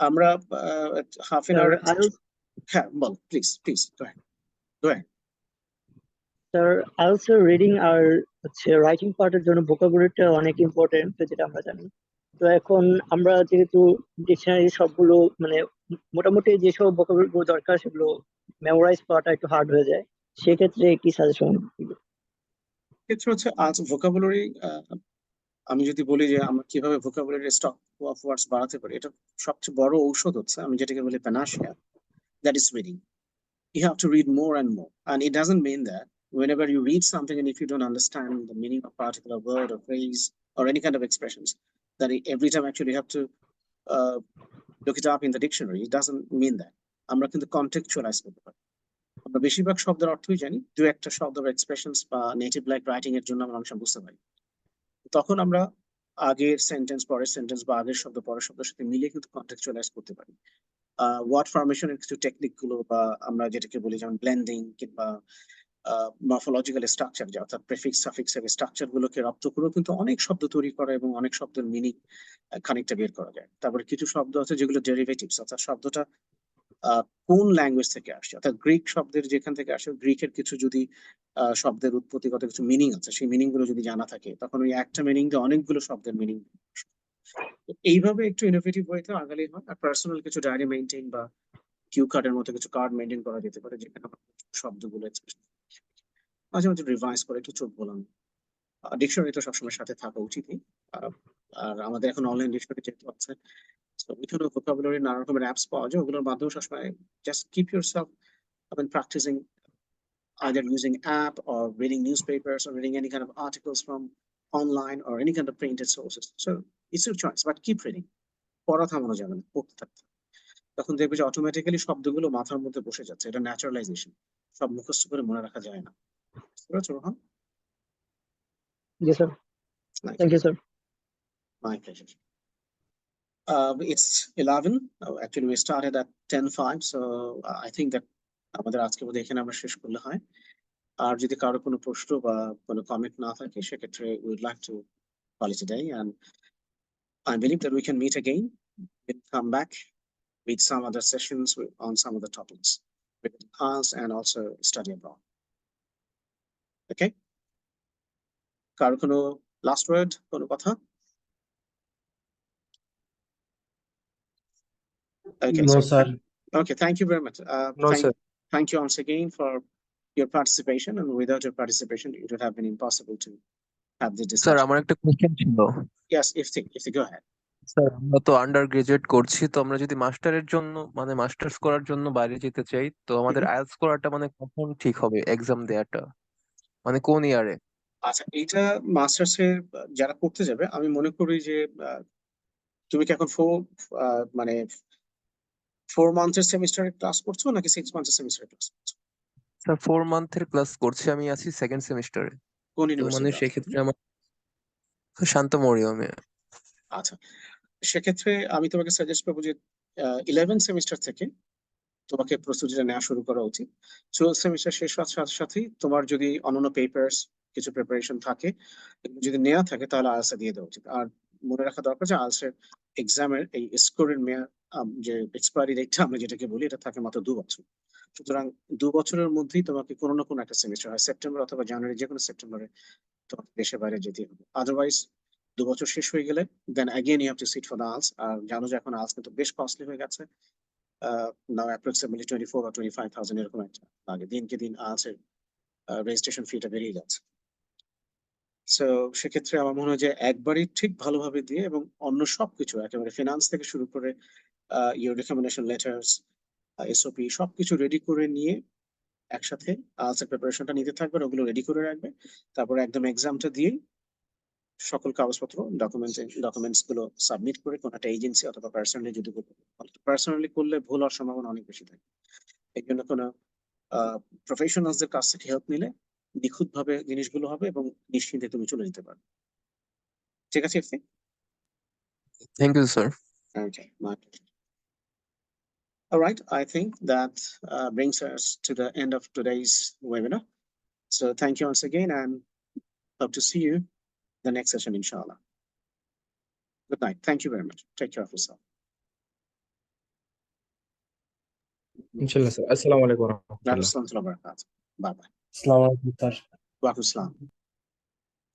আমরা হাফ এন আওয়ার, হ্যাঁ বল, please please go ahead. Sir IELTS এর রিডিং আর হচ্ছে রাইটিং পার্টের জন্য ভোকাবুলারিটা অনেক ইম্পর্টেন্ট, যেটা আমরা জানি। তো এখন আমরা যেহেতু ডিকশনারি সবগুলো মানে মোটামুটি যেসব ভোকাবুলারি দরকার সেগুলো মেমোরাইজ করাটা একটু হার্ড হয়ে যায়, সেক্ষেত্রে কি সাজেশন? ক্ষেত্রে হচ্ছে আজ ভোকাবুলারি, আমি যদি বলি যে আমরা কিভাবে ভোকাবুলারি স্টক অফ ওয়ার্ডস বাড়াতে পারি, এটা সবচেয়ে বড় ঔষধ হচ্ছে, আমি যেটাকে বলি Panacea, that is reading. You have to read more and more, and it doesn't mean that whenever you read something and if you don't understand the meaning of a particular word or phrase or any kind of expressions, that every time actually you have to look it up in the dictionary, it doesn't mean that. আমরা কিন্তু কন্টেক্সচুয়ালাইজ করতে পারি। আমরা বেশিরভাগ শব্দের অর্থই জানি, দু একটা শব্দ বা এক্সপ্রেশনস বা নেটিভ লাইক রাইটিং এর জন্য আমরা অনেক সময় বুঝতে পারি। তখন আমরা আগের সেন্টেন্স পরের সেন্টেন্স বা আগের শব্দ পরের শব্দের সাথে মিলিয়ে কিন্তু কন্টেক্সচুয়ালাইজ করতে পারি। ওয়ার্ড ফরমেশনের কিছু টেকনিক গুলো বা আমরা যেটাকে বলি যেমন ব্লেন্ডিং কিংবা মরফোলজিক্যাল স্ট্রাকচার, যে অর্থাৎ প্রেফিক্স সাফিক্স এর স্ট্রাকচার গুলোকে রপ্ত করেও কিন্তু অনেক শব্দ তৈরি করা এবং অনেক শব্দের মিনিং খানিকটা বের করা যায়। তারপরে কিছু শব্দ আছে যেগুলো ডেরিভেটিভস, অর্থাৎ শব্দটা কোন ল্যাঙ্গুয়েজ থেকে আসছে, অর্থাৎ গ্রিক শব্দের যেখান থেকে আসে গ্রিকের কিছু যদি শব্দের উৎপত্তিগত কিছু মিনিং আছে, সেই মিনিং গুলো যদি জানা থাকে তখন ওই একটা মিনিং দিয়ে অনেকগুলো শব্দের মিনিং। এইভাবে একটু ইনোভেটিভ ওয়েতে আগালেই হয়। আর পার্সোনাল কিছু ডায়েরি মেইনটেইন বা কিউ কার্ডের মতো কিছু কার্ড মেইনটেইন করা যেতে পারে, যেখানে আমরা শব্দগুলো মাঝে মাঝে রিভাইজ করে একটু চোখ বোলানো। ডিকশনারি তো সবসময় সাথে থাকা উচিতই। আর আমাদের এখন অনলাইন ডিকশনারি যেহেতু আছে, তো ওইখানে ভোকাবুলারি নানা রকমের অ্যাপস পাওয়া যায়, ওগুলোর মাধ্যমে সবসময় just keep yourself practicing either using app or reading newspapers or reading any kind of articles from online or any kind of printed sources. So it's your choice, but keep reading. পড়া থামানো যাবে না, পড়তে থাকতে। তখন দেখবে যে automatically শব্দগুলো মাথার মধ্যে বসে যাচ্ছে। এটা ন্যাচারালাইজেশন, সব মুখস্থ করে মনে রাখা যায় না। বুঝতে পারছো রোহন? জি sir, thank you sir. My pleasure. It's 11. Actually, we started at 10:05, so I think that আমাদের আজকে বোধহয় এখানে আমরা শেষ করলে হয়। আর যদি কারো কোনো প্রশ্ন বা কোনো কমেন্ট না থাকে, সেক্ষেত্রে we would like to call it a day, and I believe that we can meet again. We'll come back with some other sessions on some other topics with us and also study abroad. Okay? কারো কোনো last word, কোনো কথা? Okay, No, so sir. okay, thank you very much. No, sir. Thank you once again for your participation, and without your participation, it would have been impossible to have the sir discussion. আমার একটা question ছিল। Yes, if they go ahead. Sir আমরা তো under graduate করছি, তো আমরা যদি মাস্টারের জন্য মানে মাস্টার্স করার জন্য বাইরে যেতে চাই, তো আমাদের আইএলটিএস করাটা মানে কখন ঠিক হবে, এক্সাম দেওয়াটা মানে কোন ইয়ারে? আচ্ছা, এটা মাস্টার্স এ যারা করতে যাবে, আমি মনে করি যে তুমি কি এখন মানে 4 মান্থের সেমিস্টারের ক্লাস করছো নাকি 6 মান্থের সেমিস্টারের ক্লাস করছো? স্যার 4 মান্থের ক্লাস করছি, আমি আছি সেকেন্ড সেমিস্টারে। কোন তো মানে ইউনিভার্সিটি? সেক্ষেত্রে আমার শান্ত মরিয়মে। আচ্ছা, সেক্ষেত্রে আমি তোমাকে সাজেস্ট করবো যে 11 সেমিস্টার থেকে তোমাকে প্রস্তুতিটা নেওয়া শুরু করা উচিত। 12 সেমিস্টার শেষ হওয়ার সাথে সাথেই তোমার যদি অন্যান্য পেপারস কিছু প্রিপারেশন থাকে, যদি নেওয়া থাকে, তাহলে আইএলটিএস দিয়ে দেওয়া উচিত। আর মনে রাখা দরকার যে আইএলটিএস এর এক্সামের এই স্কোরের মেয়াদ, যে এক্সপায়ারি ডেটটা আমরা যেটাকে বলি, এটা থাকে মাত্র 2 বছর। সুতরাং 2 বছরের মধ্যেই তোমাকে কোনো না কোনো একটা সেমিস্টার, হয় সেপ্টেম্বর অথবা জানুয়ারি, যে কোনো সেপ্টেম্বরে তোমাকে দেশের বাইরে যেতে হবে। আদারওয়াইজ 2 বছর শেষ হয়ে গেলে then again you have to sit for the IELTS. আর জানো যে এখন আইএলটিএস কিন্তু বেশ কস্টলি হয়ে গেছে। নাও অ্যাপ্রক্সিমেটলি 24 or 25,000 এরকম একটা লাগে। দিনকে দিন আইএলটিএস এর রেজিস্ট্রেশন ফিটা বেরিয়ে যাচ্ছে। সো সেক্ষেত্রে আমার মনে হয় যে একবারই ঠিক ভালোভাবে দিয়ে, এবং অন্য সবকিছু একেবারে ফিনান্স থেকে শুরু করে ইউর রিকমেন্ডেশন লেটার্স, এসওপি সবকিছু রেডি করে নিয়ে একসাথে আইএলটিএস এর প্রিপারেশনটা নিতে থাকবে, ওগুলো রেডি করে রাখবে। তারপর একদম এক্সামটা দিয়ে সকল কাগজপত্র ডকুমেন্টস গুলো সাবমিট করে কোনো একটা এজেন্সি অথবা পার্সোনালি যদি পার্সোনালি করলে ভুল হওয়ার সম্ভাবনা অনেক বেশি থাকে। এই জন্য কোনো প্রফেশনালসদের কাছ থেকে হেল্প নিলে নিখুঁতভাবে জিনিসগুলো হবে এবং নিশ্চিন্তে তুমি চলে যেতে পারবে। ঠিক আছে? Thank you sir. Okay, my pleasure. All right, I think that brings us to the end of today's webinar. So thank you once again, and hope to see you the next session, inshallah. Good night. Thank you very much. Take care of yourself. ইনশাল্লাহ sir. আসসালামু আলাইকুম ওয়া রাহমাতুল্লাহ। Bye bye. আসসালামু আলাইকুম sir. Wa alaikum assalam.